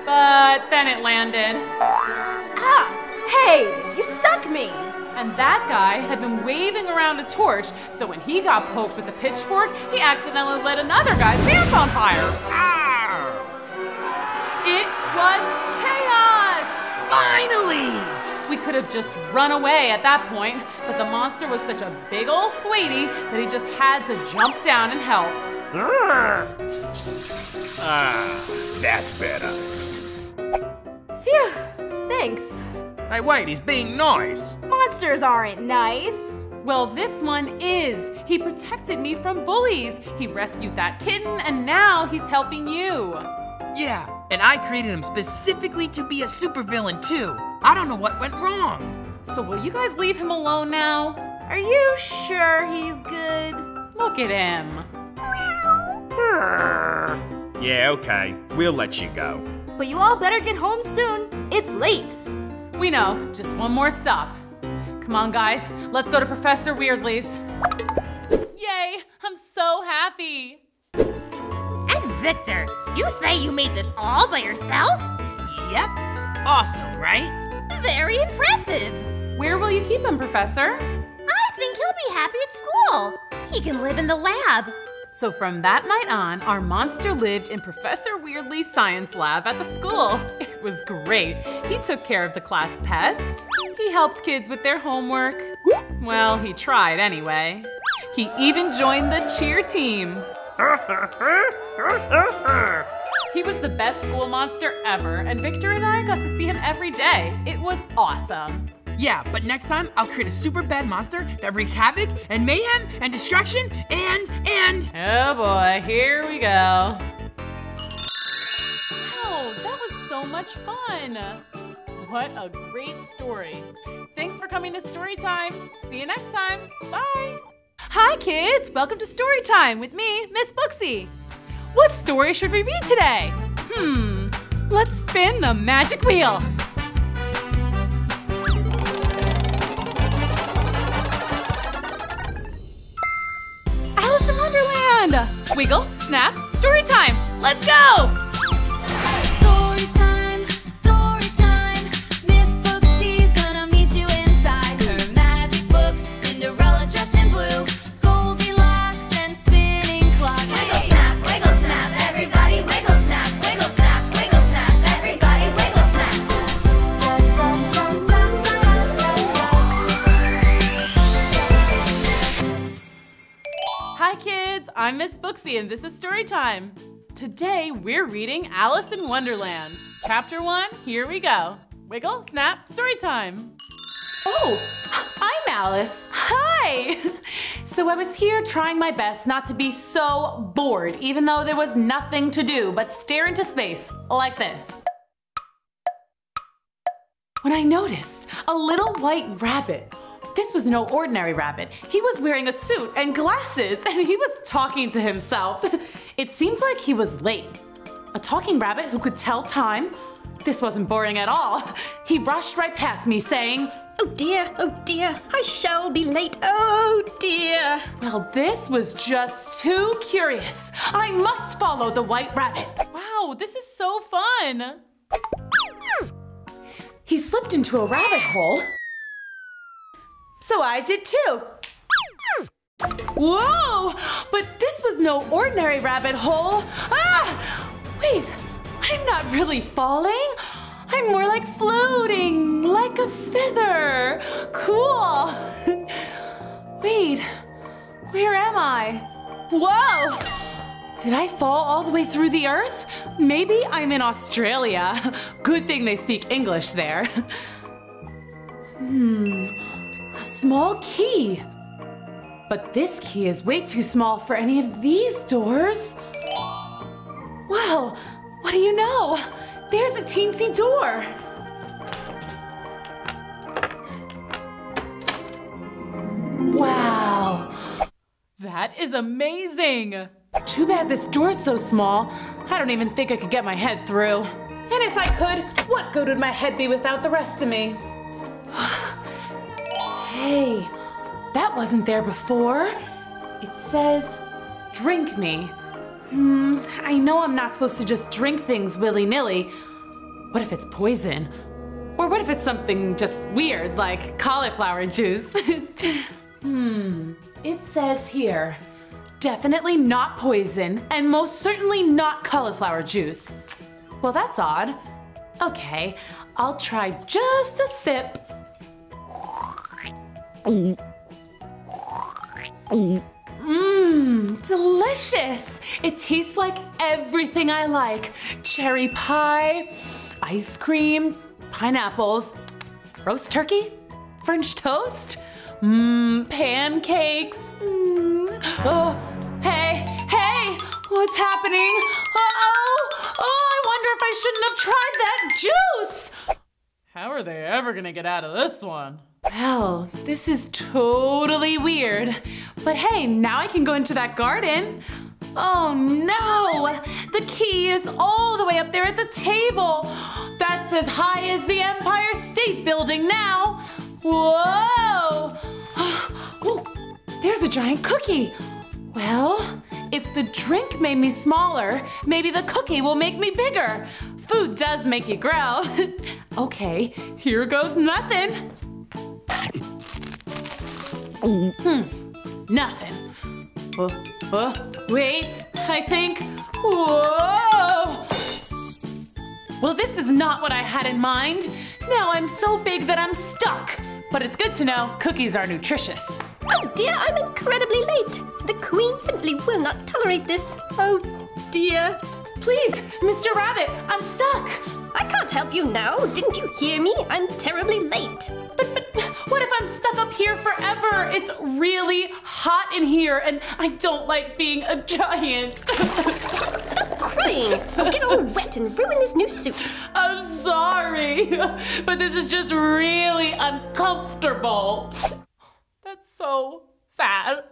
But then it landed. Ah, hey, you stuck me. And that guy had been waving around a torch, so when he got poked with the pitchfork, he accidentally lit another guy's pants on fire. It was chaos! Finally! We could have just run away at that point, but the monster was such a big old sweetie that he just had to jump down and help. That's better. Phew, thanks. Hey, wait, he's being nice. Monsters aren't nice. Well, this one is. He protected me from bullies. He rescued that kitten, and now he's helping you. Yeah, and I created him specifically to be a supervillain too. I don't know what went wrong. So will you guys leave him alone now? Are you sure he's good? Look at him. Yeah, okay. We'll let you go. But you all better get home soon. It's late. We know. Just one more stop. Come on, guys. Let's go to Professor Weirdly's. Yay! I'm so happy. And Victor, you say you made this all by yourself? Yep. Awesome, right? Very impressive. Where will you keep him, Professor? I think he'll be happy at school. He can live in the lab. So from that night on, our monster lived in Professor Weirdly's science lab at the school. It was great. He took care of the class pets. He helped kids with their homework. Well, he tried anyway. He even joined the cheer team. He was the best school monster ever, and Victor and I got to see him every day. It was awesome. Yeah, but next time I'll create a super bad monster that wreaks havoc and mayhem and destruction and... Oh boy, here we go. Wow, that was so much fun. What a great story. Thanks for coming to Storytime. See you next time. Bye. Hi kids, welcome to Storytime with me, Miss Booksy. What story should we read today? Let's spin the magic wheel. Alice in Wonderland. Wiggle, snap, story time. Let's go. Storytime, storytime. Miss Booksy's gonna meet you inside her magic books. Cinderella's dressed in blue, Goldilocks and spinning clock. Wiggle snap, everybody wiggle snap, everybody wiggle snap. Hi kids, I'm Miss Booksy and this is Storytime. Today we're reading Alice in Wonderland. Chapter 1, here we go. Wiggle, snap, story time. Oh, I'm Alice. Hi! So I was here trying my best not to be so bored, even though there was nothing to do but stare into space like this. When I noticed a little white rabbit. This was no ordinary rabbit. He was wearing a suit and glasses, and he was talking to himself. It seems like he was late. A talking rabbit who could tell time? This wasn't boring at all. He rushed right past me saying, oh dear, I shall be late, oh dear. Well, this was just too curious. I must follow the white rabbit. Wow, this is so fun. He slipped into a rabbit hole. So I did too. Whoa! But this was no ordinary rabbit hole. Ah! Wait, I'm not really falling. I'm more like floating, like a feather. Cool. Wait, where am I? Whoa! Did I fall all the way through the earth? Maybe I'm in Australia. Good thing they speak English there. A small key. But this key is way too small for any of these doors. Well, what do you know? There's a teensy door. Wow. That is amazing. Too bad this door's so small. I don't even think I could get my head through. And if I could, what good would my head be without the rest of me? Hey, that wasn't there before. It says, drink me. I know I'm not supposed to just drink things willy-nilly. What if it's poison? Or what if it's something just weird, like cauliflower juice? It says here, definitely not poison, and most certainly not cauliflower juice. Well, that's odd. Okay, I'll try just a sip. Delicious! It tastes like everything I like. Cherry pie, ice cream, pineapples, roast turkey, French toast, pancakes. Oh, hey, what's happening? I wonder if I shouldn't have tried that juice. How are they ever gonna get out of this one? Well, this is totally weird. But hey, now I can go into that garden. Oh no! The key is all the way up there at the table. That's as high as the Empire State Building now. Whoa! Oh, there's a giant cookie. Well, if the drink made me smaller, maybe the cookie will make me bigger. Food does make you grow. Okay, here goes nothing. Nothing. Wait, I think. Whoa! Well, this is not what I had in mind. Now I'm so big that I'm stuck. But it's good to know cookies are nutritious. Oh dear, I'm incredibly late. The Queen simply will not tolerate this. Oh dear. Please, Mr. Rabbit, I'm stuck. I can't help you now. Didn't you hear me? I'm terribly late. But what if I'm stuck up here forever? It's really hot in here, and I don't like being a giant. Stop crying. I'll get all wet and ruin this new suit. I'm sorry, but this is just really uncomfortable. That's so sad.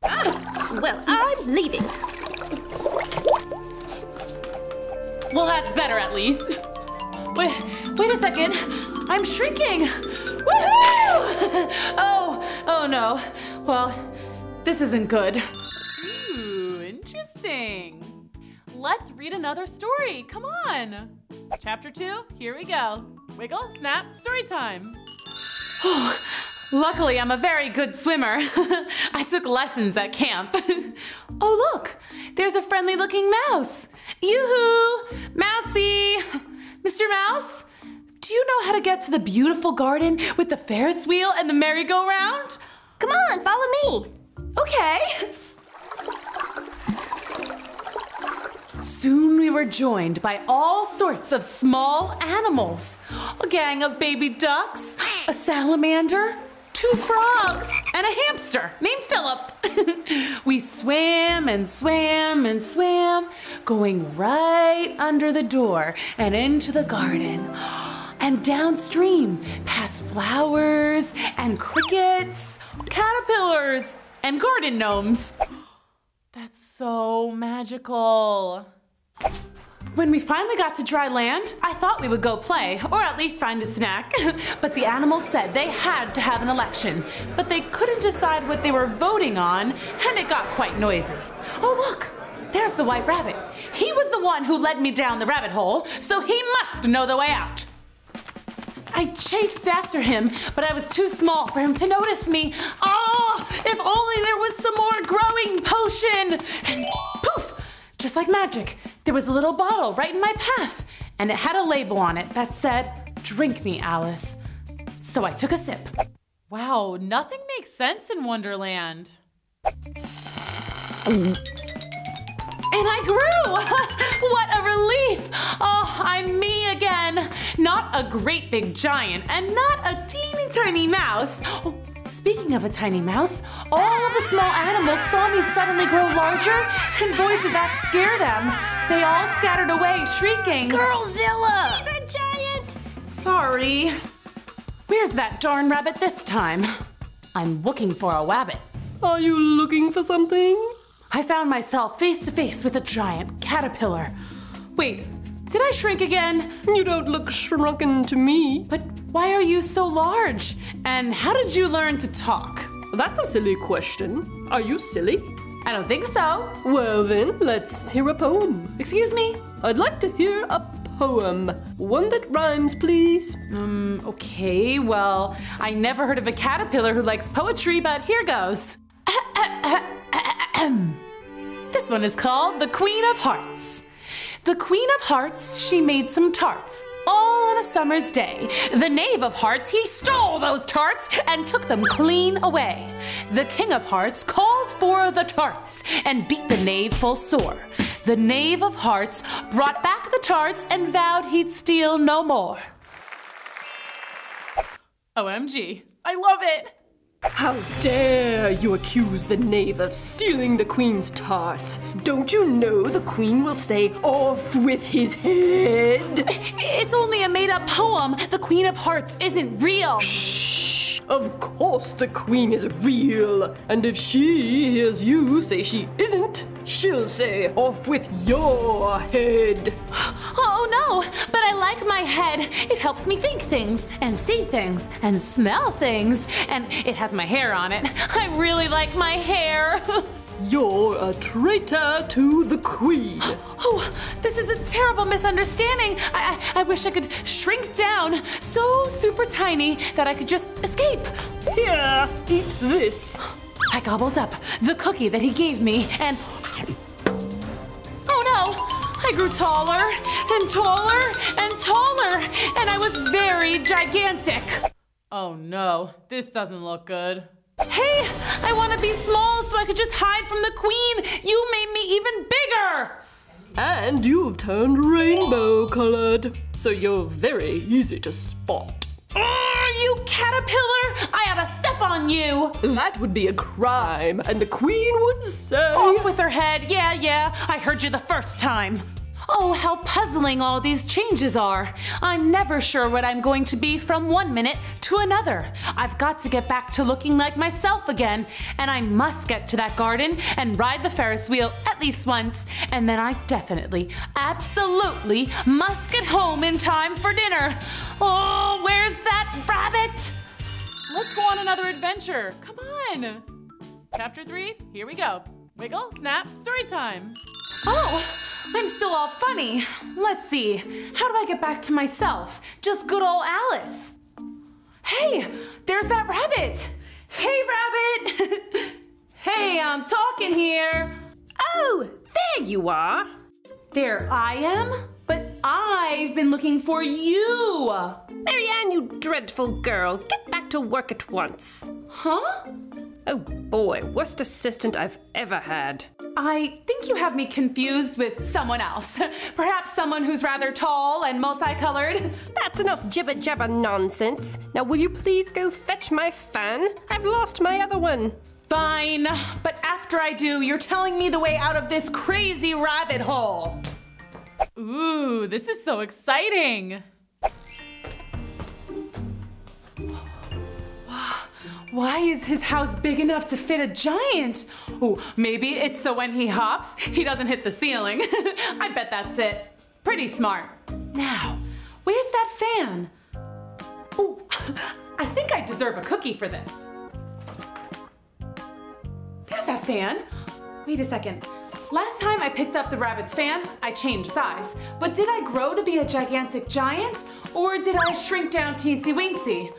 Well, I'm leaving. Well, that's better at least. Wait a second. I'm shrinking. Woohoo! Oh no. Well, this isn't good. Ooh, interesting. Let's read another story. Come on. Chapter 2, here we go. Wiggle, snap, story time. Luckily, I'm a very good swimmer. I took lessons at camp. Oh, look, there's a friendly looking mouse. Yoo-hoo, Mousy. Mr. Mouse, do you know how to get to the beautiful garden with the Ferris wheel and the merry-go-round? Come on, follow me. Okay. Soon we were joined by all sorts of small animals. A gang of baby ducks, a salamander, 2 frogs, and a hamster named Philip. We swam and swam and swam, going right under the door and into the garden. And downstream, past flowers and crickets, caterpillars, and garden gnomes. That's so magical. When we finally got to dry land, I thought we would go play, or at least find a snack. But the animals said they had to have an election, but they couldn't decide what they were voting on, and it got quite noisy. Oh look, there's the white rabbit. He was the one who led me down the rabbit hole, so he must know the way out. I chased after him, but I was too small for him to notice me. Oh, if only there was some more growing potion! And poof! Just like magic, there was a little bottle right in my path, and it had a label on it that said, "Drink me, Alice." So I took a sip. Wow, nothing makes sense in Wonderland. And I grew! What a relief! Oh, I'm me again. Not a great big giant, and not a teeny tiny mouse. Oh, speaking of a tiny mouse, all of the small animals saw me suddenly grow larger, and boy did that scare them. They all scattered away, shrieking, Girlzilla! She's a giant! Sorry. Where's that darn rabbit this time? I'm looking for a wabbit. Are you looking for something? I found myself face to face with a giant caterpillar. Wait, did I shrink again? You don't look shrunken to me. But why are you so large? And how did you learn to talk? That's a silly question. Are you silly? I don't think so. Well then, let's hear a poem. Excuse me? I'd like to hear a poem. One that rhymes, please. Okay, well, I never heard of a caterpillar who likes poetry, but here goes. This one is called The Queen of Hearts. The Queen of Hearts, she made some tarts, all on a summer's day. The Knave of Hearts, he stole those tarts and took them clean away. The King of Hearts called for the tarts and beat the Knave full sore. The Knave of Hearts brought back the tarts and vowed he'd steal no more. OMG, I love it. How dare you accuse the knave of stealing the queen's tart? Don't you know the queen will say, "Off with his head"? It's only a made-up poem. The Queen of Hearts isn't real. Shh! Of course the queen is real. And if she hears you say she isn't, she'll say, "Off with your head." Oh no, but I like my head. It helps me think things and see things and smell things. And it has my hair on it. I really like my hair. You're a traitor to the queen. Oh, this is a terrible misunderstanding. I wish I could shrink down so super tiny that I could just escape. Here, eat this. I gobbled up the cookie that he gave me and... Oh no! I grew taller and taller and taller, and I was very gigantic. Oh no, this doesn't look good. Hey, I want to be small so I could just hide from the queen. You made me even bigger. And you've turned rainbow colored, so you're very easy to spot. You caterpillar! I ought to step on you! That would be a crime, and the queen would say... Off with her head, yeah, I heard you the first time. Oh, how puzzling all these changes are. I'm never sure what I'm going to be from one minute to another. I've got to get back to looking like myself again, and I must get to that garden and ride the Ferris wheel at least once, and then I definitely, absolutely must get home in time for dinner. Oh, where's that rabbit? Let's go on another adventure. Come on. Chapter 3, here we go. Wiggle, snap, story time. Oh, I'm still all funny. Let's see, how do I get back to myself? Just good old Alice. Hey, there's that rabbit. Hey, rabbit. Hey, I'm talking here. Oh, there you are. There I am? But I've been looking for you. Marianne, you dreadful girl. Get back to work at once. Huh? Oh boy, worst assistant I've ever had. I think you have me confused with someone else. Perhaps someone who's rather tall and multicolored. That's enough jibber-jabber nonsense. Now will you please go fetch my fan? I've lost my other one. Fine, but after I do, you're telling me the way out of this crazy rabbit hole. Ooh, this is so exciting. Why is his house big enough to fit a giant? Oh, maybe it's so when he hops, he doesn't hit the ceiling. I bet that's it. Pretty smart. Now, where's that fan? Oh, I think I deserve a cookie for this. There's that fan. Wait a second. Last time I picked up the rabbit's fan, I changed size. But did I grow to be a gigantic giant? Or did I shrink down teensy weensy?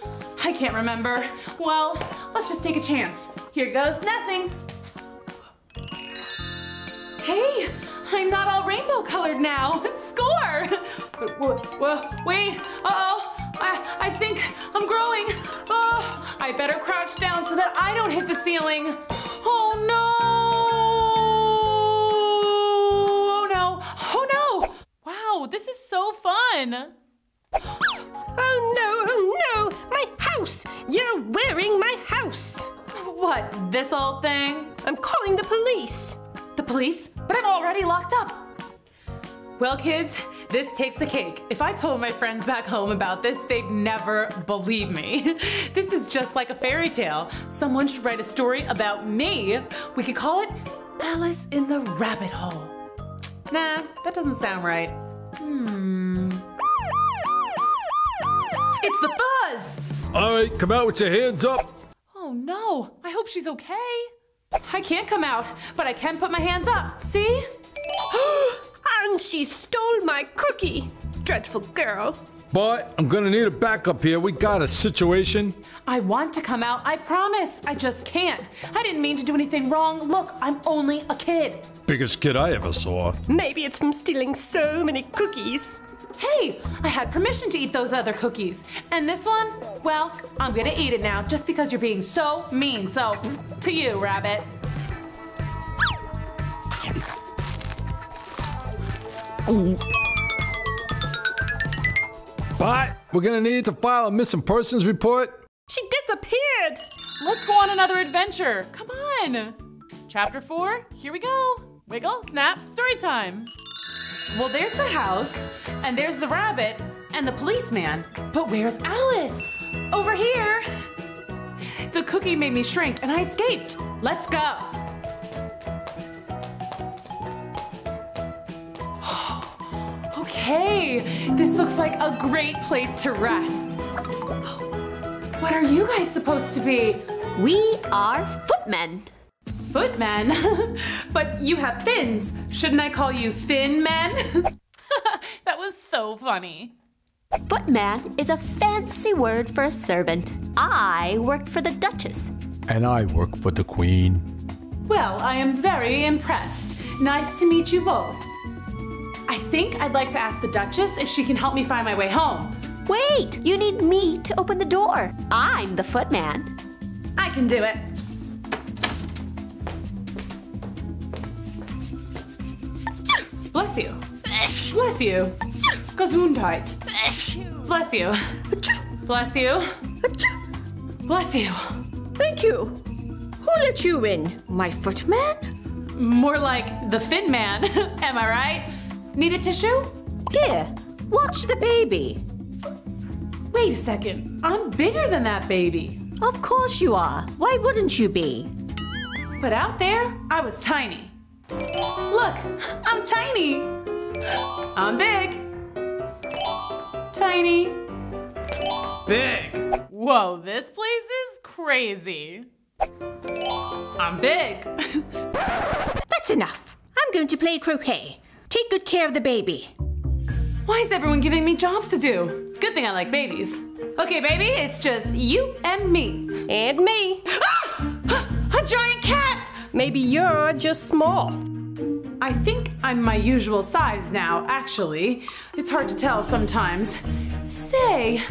I can't remember. Well, let's just take a chance. Here goes nothing. Hey, I'm not all rainbow colored now. Score! But wait, I think I'm growing. Oh, I better crouch down so that I don't hit the ceiling. Oh no! Wow, this is so fun. Oh no, my house! You're wearing my house! What, this old thing? I'm calling the police. The police? But I'm already locked up. Well, kids, this takes the cake. If I told my friends back home about this, they'd never believe me. This is just like a fairy tale. Someone should write a story about me. We could call it Alice in the Rabbit Hole. Nah, that doesn't sound right. It's the fuzz! All right, come out with your hands up. Oh no, I hope she's okay. I can't come out, but I can put my hands up, see? And she stole my cookie. Dreadful girl. But I'm gonna need a backup here. We got a situation. I want to come out, I promise. I just can't. I didn't mean to do anything wrong. Look, I'm only a kid. Biggest kid I ever saw. Maybe it's from stealing so many cookies. Hey, I had permission to eat those other cookies. And this one, well, I'm gonna eat it now just because you're being so mean. So, to you, Rabbit. But we're gonna need to file a missing persons report. She disappeared. Let's go on another adventure. Come on. Chapter 4, here we go. Wiggle, snap, story time. Well, there's the house, and there's the rabbit, and the policeman. But where's Alice? Over here. The cookie made me shrink, and I escaped. Let's go. Okay, this looks like a great place to rest. What are you guys supposed to be? We are footmen. Footmen? But you have fins. Shouldn't I call you Fin Men? That was so funny. Footman is a fancy word for a servant. I worked for the Duchess. And I work for the Queen. Well, I am very impressed. Nice to meet you both. I think I'd like to ask the Duchess if she can help me find my way home. Wait, you need me to open the door. I'm the footman. I can do it. Bless you. Bless you. Gesundheit. Bless you. Bless you. Bless you. Thank you. Who let you in? My footman? More like the Fin Man. Am I right? Need a tissue? Here, watch the baby. Wait a second. I'm bigger than that baby. Of course you are. Why wouldn't you be? But out there, I was tiny. Look, I'm tiny. I'm big. Tiny. Big. Whoa, this place is crazy. I'm big. That's enough. I'm going to play croquet. Take good care of the baby. Why is everyone giving me jobs to do? Good thing I like babies. Okay, baby, it's just you and me. And me. Ah! A giant cat! Maybe you're just small. I think I'm my usual size now, actually. It's hard to tell sometimes. Say,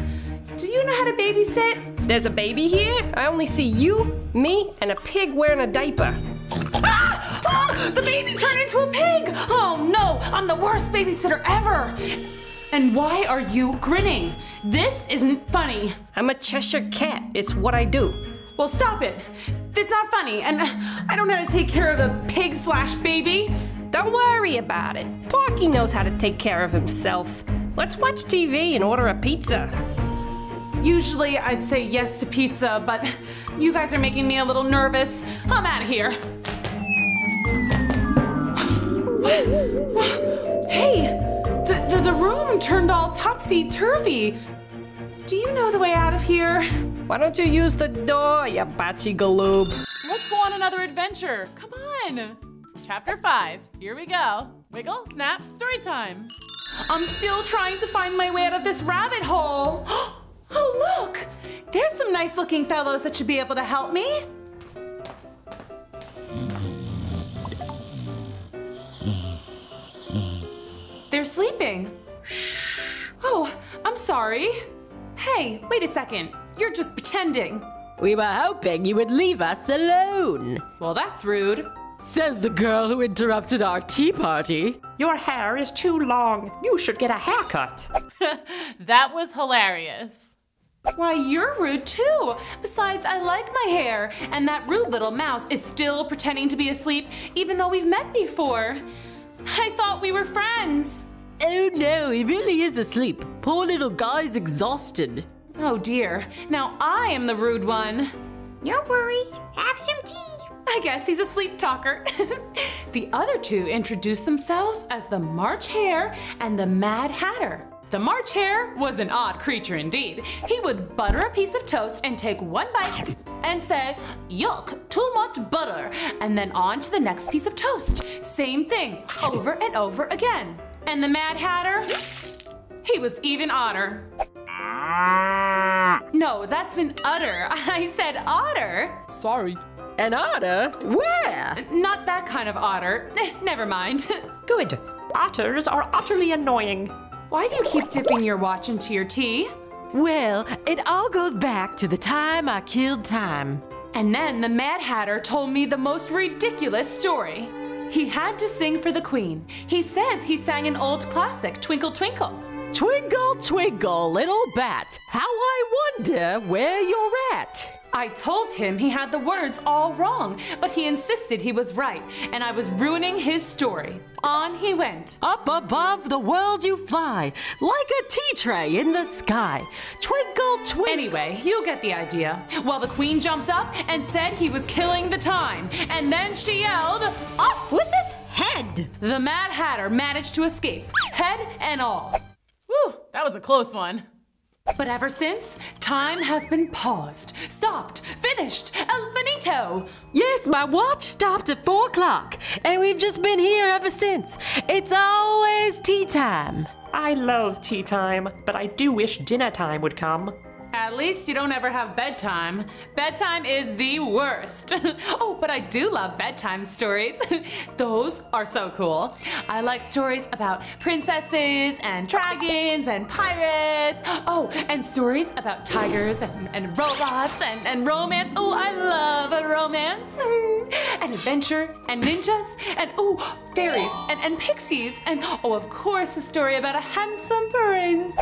do you know how to babysit? There's a baby here? I only see you, me, and a pig wearing a diaper. Ah! Oh, the baby turned into a pig! Oh no, I'm the worst babysitter ever! And why are you grinning? This isn't funny. I'm a Cheshire cat. It's what I do. Well, stop it. It's not funny, and I don't know how to take care of a pig/baby. Don't worry about it. Porky knows how to take care of himself. Let's watch TV and order a pizza. Usually I'd say yes to pizza, but you guys are making me a little nervous. I'm out of here. Hey, the room turned all topsy-turvy. Do you know the way out of here? Why don't you use the door, you batchy galoob? Let's go on another adventure. Come on. Chapter 5. Here we go. Wiggle, snap, story time. I'm still trying to find my way out of this rabbit hole. Oh, look! There's some nice-looking fellows that should be able to help me. They're sleeping. Shh. Oh, I'm sorry. Hey, wait a second. You're just pretending. We were hoping you would leave us alone. Well, that's rude. Says the girl who interrupted our tea party. Your hair is too long. You should get a haircut. That was hilarious. Why, you're rude too. Besides, I like my hair, and that rude little mouse is still pretending to be asleep even though we've met before. I thought we were friends. Oh no, he really is asleep. Poor little guy's exhausted. Oh dear, now I am the rude one. No worries, have some tea. I guess he's a sleep talker. The other two introduced themselves as the March Hare and the Mad Hatter. The March Hare was an odd creature indeed. He would butter a piece of toast and take one bite and say, "Yuck, too much butter," and then on to the next piece of toast. Same thing, over and over again. And the Mad Hatter? He was even odder. No, that's an udder. I said otter. Sorry. An otter? Where? Not that kind of otter. Never mind. Good. Otters are utterly annoying. Why do you keep dipping your watch into your tea? Well, it all goes back to the time I killed time. And then the Mad Hatter told me the most ridiculous story. He had to sing for the Queen. He says he sang an old classic, Twinkle Twinkle. Twinkle, twinkle, little bat, how I wonder where you're at. I told him he had the words all wrong, but he insisted he was right, and I was ruining his story. On he went. Up above the world you fly, like a tea tray in the sky. Twinkle, twinkle. Anyway, you get the idea. Well, the Queen jumped up and said he was killing the time, and then she yelled, "Off with his head!" The Mad Hatter managed to escape, head and all. Whew, that was a close one. But ever since, time has been paused, stopped, finished, el finito. Yes, my watch stopped at 4 o'clock, and we've just been here ever since. It's always tea time. I love tea time, but I do wish dinner time would come. At least you don't ever have bedtime. Bedtime is the worst. Oh, but I do love bedtime stories. Those are so cool. I like stories about princesses and dragons and pirates. Oh, and stories about tigers and robots and romance. Oh, I love a romance. And adventure and ninjas and oh, fairies and pixies. And oh, of course, a story about a handsome prince.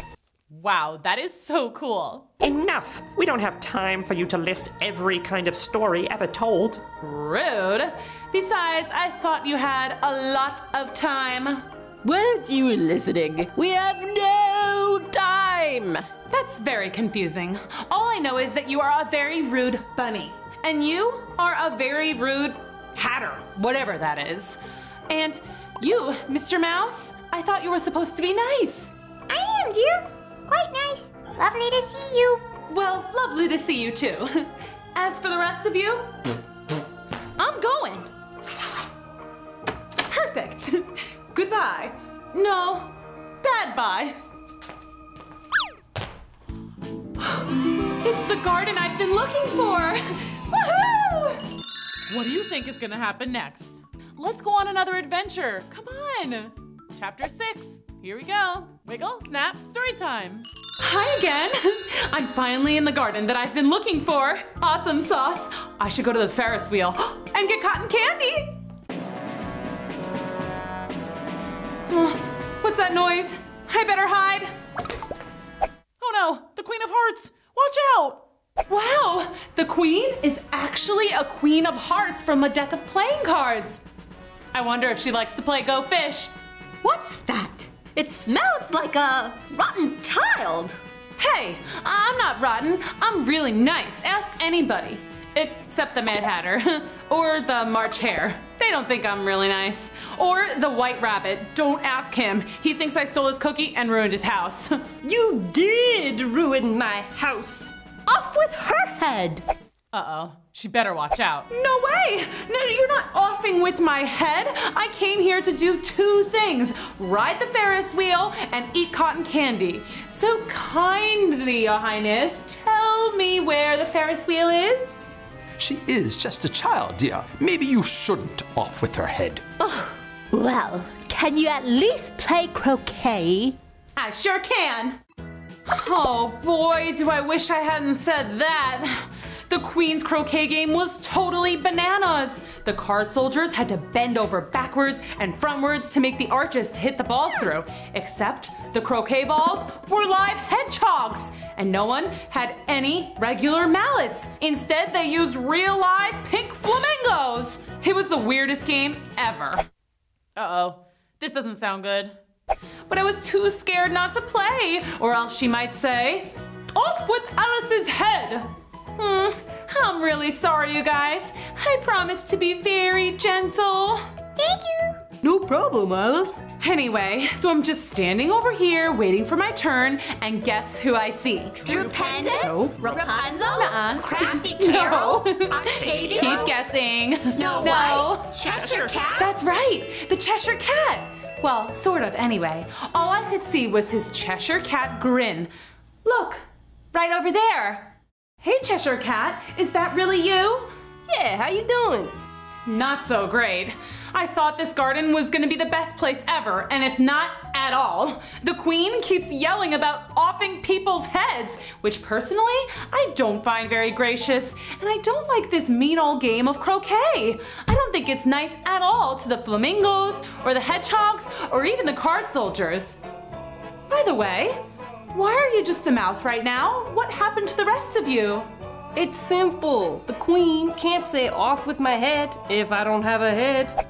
Wow, that is so cool. Enough! We don't have time for you to list every kind of story ever told. Rude. Besides, I thought you had a lot of time. Weren't you listening? We have no time. That's very confusing. All I know is that you are a very rude bunny. And you are a very rude hatter, whatever that is. And you, Mr. Mouse, I thought you were supposed to be nice. I am, dear. Quite nice. Lovely to see you. Well, lovely to see you too. As for the rest of you, I'm going. Perfect. Goodbye. No, bad bye. It's the garden I've been looking for. Woohoo! What do you think is gonna happen next? Let's go on another adventure. Come on. Chapter 6. Here we go. Wiggle, snap, story time. Hi again. I'm finally in the garden that I've been looking for. Awesome sauce. I should go to the Ferris wheel and get cotton candy. What's that noise? I better hide. Oh no, the Queen of Hearts. Watch out. Wow, the Queen is actually a Queen of Hearts from a deck of playing cards. I wonder if she likes to play Go Fish. What's that? It smells like a rotten child. Hey, I'm not rotten. I'm really nice. Ask anybody. Except the Mad Hatter. Or the March Hare. They don't think I'm really nice. Or the White Rabbit. Don't ask him. He thinks I stole his cookie and ruined his house. You did ruin my house. Off with her head. Uh-oh. She better watch out. No way! No, you're not offing with my head. I came here to do 2 things. Ride the Ferris wheel and eat cotton candy. So kindly, Your Highness, tell me where the Ferris wheel is? She is just a child, dear. Maybe you shouldn't off with her head. Oh, well, can you at least play croquet? I sure can. Oh boy, do I wish I hadn't said that. The Queen's croquet game was totally bananas. The card soldiers had to bend over backwards and frontwards to make the arches to hit the balls through. Except the croquet balls were live hedgehogs, and no one had any regular mallets. Instead, they used real live pink flamingos. It was the weirdest game ever. Uh-oh, this doesn't sound good. But I was too scared not to play, or else she might say, "Off with Alice's head!" I'm really sorry, you guys. I promise to be very gentle. Thank you. No problem, Alice. Anyway, so I'm just standing over here waiting for my turn, and guess who I see? Drupendus? No. Rapunzel? Nuh-uh. Crafty Carol? No. Octavia? Keep guessing. Snow No. White? Cheshire Cat? That's right, the Cheshire Cat. Well, sort of anyway. All I could see was his Cheshire Cat grin. Look, right over there. Hey, Cheshire Cat, is that really you? Yeah, how you doing? Not so great. I thought this garden was gonna be the best place ever, and it's not at all. The Queen keeps yelling about offing people's heads, which personally, I don't find very gracious, and I don't like this mean old game of croquet. I don't think it's nice at all to the flamingos, or the hedgehogs, or even the card soldiers. By the way, why are you just a mouth right now? What happened to the rest of you? It's simple. The Queen can't say off with my head if I don't have a head.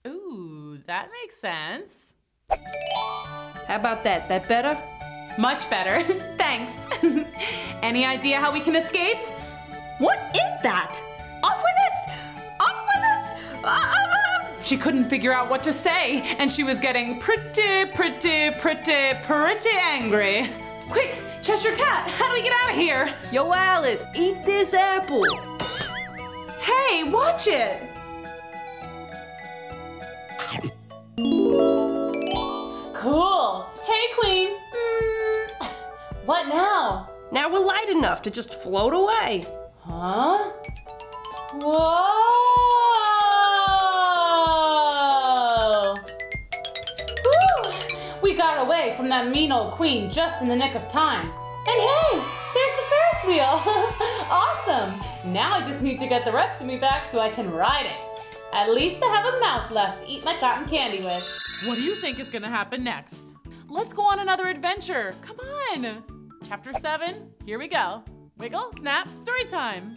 Ooh, that makes sense. How about that? That better? Much better. Thanks. Any idea how we can escape? What is that? Off with us! Off with us! She couldn't figure out what to say, and she was getting pretty angry. Quick, Cheshire Cat, how do we get out of here? Yo, Alice, eat this apple. Hey, watch it. Cool. Hey, Queen. What now? Now Aladdin enough to just float away. Huh? Whoa! Woo! We got away from that mean old queen just in the nick of time. And hey, there's the Ferris wheel. Awesome! Now I just need to get the rest of me back so I can ride it. At least I have a mouth left to eat my cotton candy with. What do you think is gonna happen next? Let's go on another adventure. Come on. Chapter 7, here we go. Wiggle, snap, story time.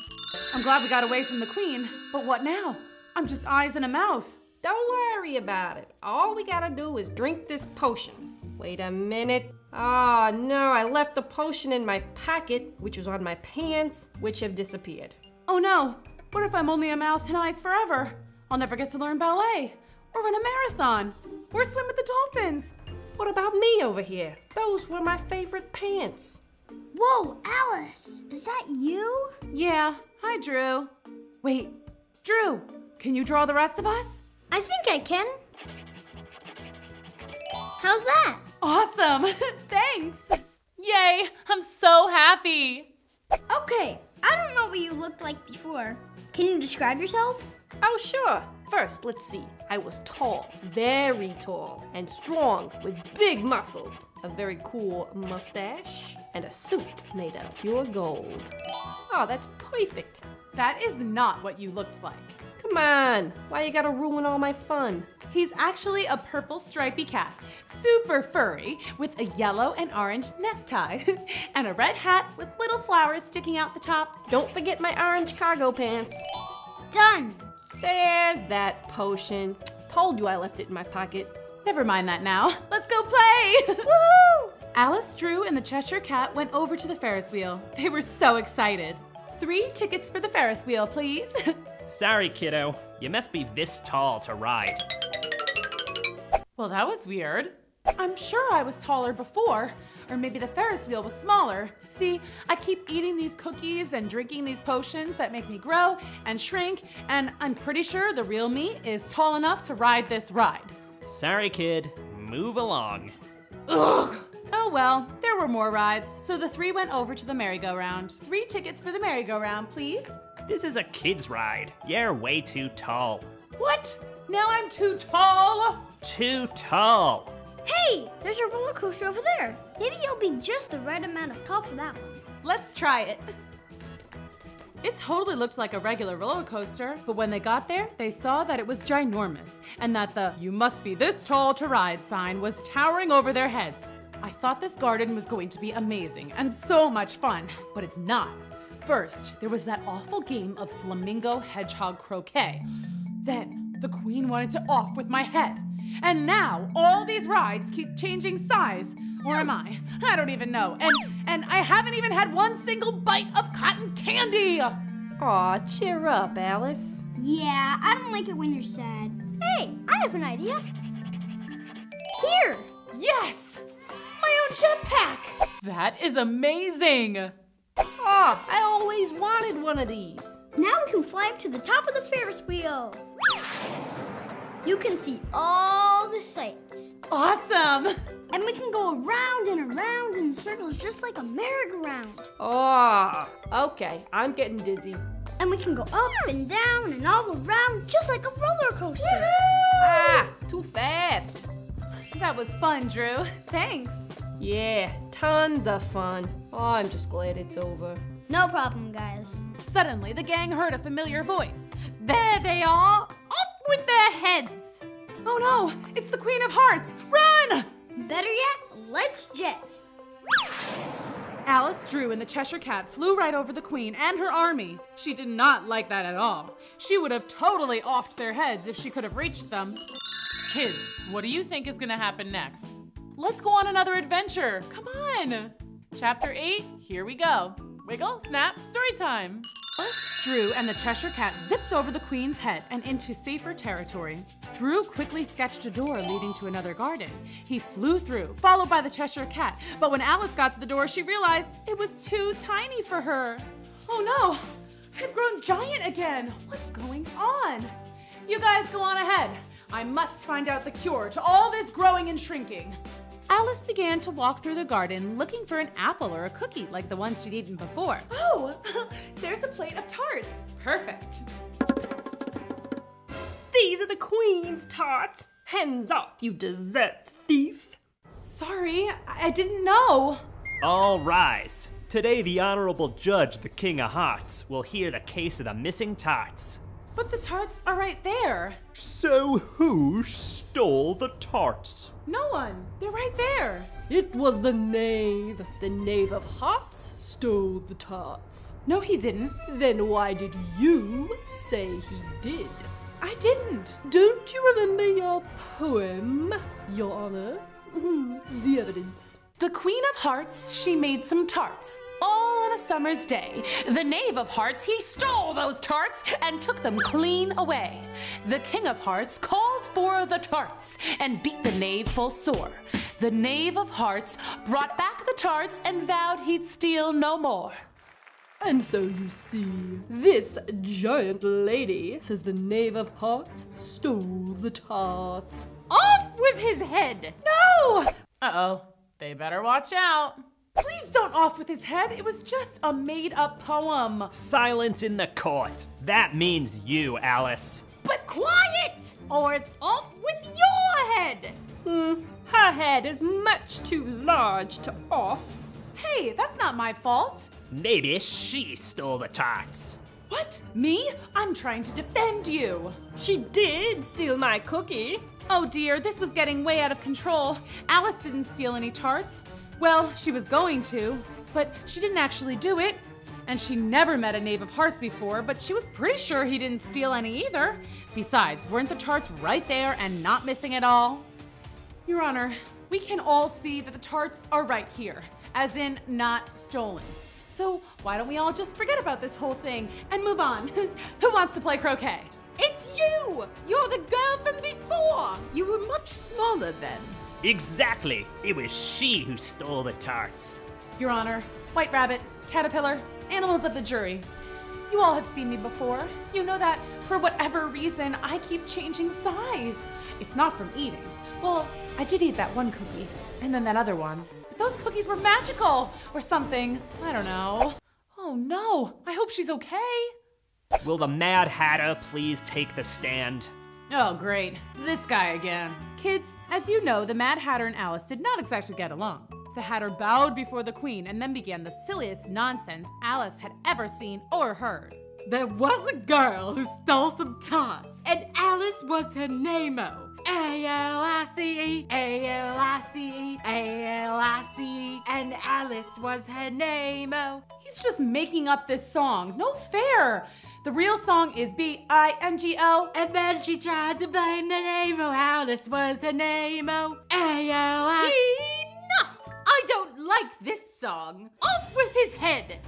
I'm glad we got away from the queen, but what now? I'm just eyes and a mouth. Don't worry about it. All we gotta do is drink this potion. Wait a minute. Oh no, I left the potion in my pocket, which was on my pants, which have disappeared. Oh no, what if I'm only a mouth and eyes forever? I'll never get to learn ballet, or run a marathon, or swim with the dolphins. What about me over here? Those were my favorite pants. Whoa, Alice, is that you? Yeah, hi Drew. Wait, Drew, can you draw the rest of us? I think I can. How's that? Awesome, thanks. Yay, I'm so happy. Okay, I don't know what you looked like before. Can you describe yourself? Oh, sure. First, let's see. I was tall, very tall, and strong with big muscles, a very cool mustache, and a suit made out of pure gold. Oh, that's perfect. That is not what you looked like. Come on, why you gotta ruin all my fun? He's actually a purple stripy cat, super furry, with a yellow and orange necktie, and a red hat with little flowers sticking out the top. Don't forget my orange cargo pants. Done. There's that potion. Told you I left it in my pocket. Never mind that now. Let's go play! Woohoo! Alice, Drew, and the Cheshire Cat went over to the Ferris wheel. They were so excited. 3 tickets for the Ferris wheel, please. Sorry, kiddo. You must be this tall to ride. Well, that was weird. I'm sure I was taller before, or maybe the Ferris wheel was smaller. See, I keep eating these cookies and drinking these potions that make me grow and shrink, and I'm pretty sure the real me is tall enough to ride this ride. Sorry, kid. Move along. Ugh! Oh well, there were more rides, so the 3 went over to the merry-go-round. 3 tickets for the merry-go-round, please. This is a kid's ride. You're way too tall. What? Now I'm too tall? Too tall. Hey, there's a roller coaster over there. Maybe you'll be just the right amount of tall for that one. Let's try it. It totally looked like a regular roller coaster, but when they got there, they saw that it was ginormous and that the "you must be this tall to ride" sign was towering over their heads. I thought this garden was going to be amazing and so much fun, but it's not. First, there was that awful game of flamingo hedgehog croquet. Then, the queen wanted to off with my head. And now, all these rides keep changing size. Or am I? I don't even know. And I haven't even had one single bite of cotton candy! Aw, cheer up, Alice. Yeah, I don't like it when you're sad. Hey, I have an idea. Here! Yes! My own jetpack! That is amazing! Oh, I always wanted one of these. Now we can fly up to the top of the Ferris wheel. You can see all the sights. Awesome! And we can go around and around in circles just like a merry-go-round. Oh, okay, I'm getting dizzy. And we can go up and down and all around just like a roller coaster. Ah, too fast. That was fun, Drew. Thanks. Yeah, tons of fun. Oh, I'm just glad it's over. No problem, guys. Suddenly, the gang heard a familiar voice. There they are! Off with their heads! Oh no, it's the Queen of Hearts! Run! Better yet, let's jet. Alice, Drew, and the Cheshire Cat flew right over the Queen and her army. She did not like that at all. She would have totally offed their heads if she could have reached them. Kids, what do you think is gonna happen next? Let's go on another adventure. Come on. Chapter 8, here we go. Wiggle, snap, story time. Drew and the Cheshire Cat zipped over the Queen's head and into safer territory. Drew quickly sketched a door leading to another garden. He flew through, followed by the Cheshire Cat, but when Alice got to the door, she realized it was too tiny for her. Oh no, I've grown giant again. What's going on? You guys go on ahead. I must find out the cure to all this growing and shrinking. Alice began to walk through the garden looking for an apple or a cookie like the ones she'd eaten before. Oh, there's a plate of tarts. Perfect. These are the Queen's tarts. Hands off, you dessert thief. Sorry, I didn't know. All rise. Today, the Honorable Judge, the King of Hearts, will hear the case of the missing tarts. But the tarts are right there. So who stole the tarts? No one. They're right there. It was the knave. The knave of hearts stole the tarts. No, he didn't. Then why did you say he did? I didn't. Don't you remember your poem, Your Honor? The evidence. The Queen of Hearts, she made some tarts, all on a summer's day. The Knave of Hearts, he stole those tarts and took them clean away. The King of Hearts called for the tarts and beat the Knave full sore. The Knave of Hearts brought back the tarts and vowed he'd steal no more. And so you see, this giant lady says the Knave of Hearts stole the tarts. Off with his head! No! Uh-oh. They better watch out. Please don't off with his head. It was just a made-up poem. Silence in the court. That means you, Alice. But quiet, or it's off with your head. Her head is much too large to off. Hey, that's not my fault. Maybe she stole the tarts. What? Me? I'm trying to defend you. She did steal my cookie. Oh dear, this was getting way out of control. Alice didn't steal any tarts. Well, she was going to, but she didn't actually do it. And she never met a Knave of Hearts before, but she was pretty sure he didn't steal any either. Besides, weren't the tarts right there and not missing at all? Your Honor, we can all see that the tarts are right here, as in not stolen. So why don't we all just forget about this whole thing and move on? Who wants to play croquet? It's you! You're the girl from before! You were much smaller then. Exactly. It was she who stole the tarts. Your Honor, White Rabbit, Caterpillar, animals of the jury. You all have seen me before. You know that for whatever reason, I keep changing size. It's not from eating. Well, I did eat that one cookie, and then that other one. But those cookies were magical, or something. I don't know. Oh no, I hope she's okay. Will the Mad Hatter please take the stand? Oh great, this guy again. Kids, as you know, the Mad Hatter and Alice did not exactly get along. The Hatter bowed before the Queen and then began the silliest nonsense Alice had ever seen or heard. There was a girl who stole some tarts, and Alice was her name-o. A-L-I-C-E, A-L-I-C-E, A-L-I-C-E, and Alice was her name-o. He's just making up this song. No fair. The real song is B-I-N-G-O. And then she tried to blame the name-o. Alice was her name-o. A-L-I-C-E. Enough! I don't like this song. Off with his head.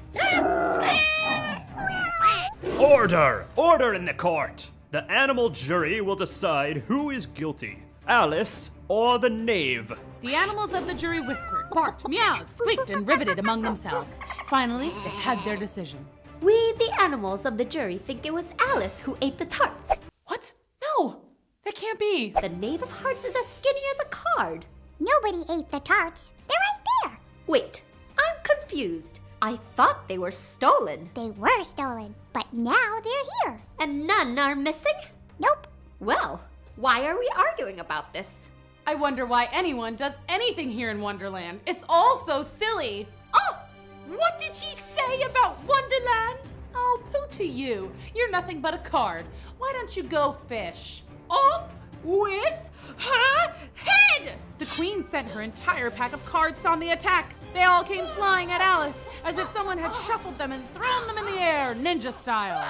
Order! Order in the court! The animal jury will decide who is guilty, Alice or the Knave. The animals of the jury whispered, barked, meowed, squeaked, and riveted among themselves. Finally, they had their decision. We, the animals of the jury, think it was Alice who ate the tarts. What? No, that can't be. The Knave of Hearts is as skinny as a card. Nobody ate the tarts. They're right there. Wait, I'm confused. I thought they were stolen. They were stolen, but now they're here. And none are missing? Nope. Well, why are we arguing about this? I wonder why anyone does anything here in Wonderland. It's all so silly. Oh! What did she say about Wonderland? Oh, pooh to you. You're nothing but a card. Why don't you go fish? Off with her head! The Queen sent her entire pack of cards on the attack. They all came flying at Alice, as if someone had shuffled them and thrown them in the air, ninja style.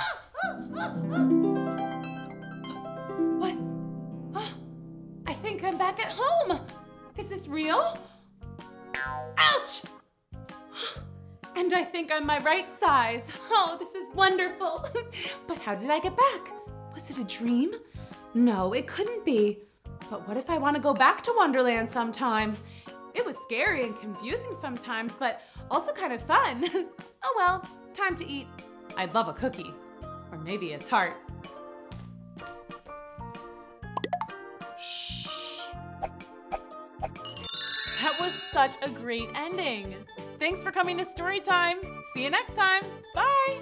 What? I think I'm back at home. Is this real? Ouch! And I think I'm my right size. Oh, this is wonderful. But how did I get back? Was it a dream? No, it couldn't be. But what if I want to go back to Wonderland sometime? It was scary and confusing sometimes, but also kind of fun. Oh well, time to eat. I'd love a cookie. Or maybe a tart. Shh. That was such a great ending. Thanks for coming to Storytime. See you next time. Bye.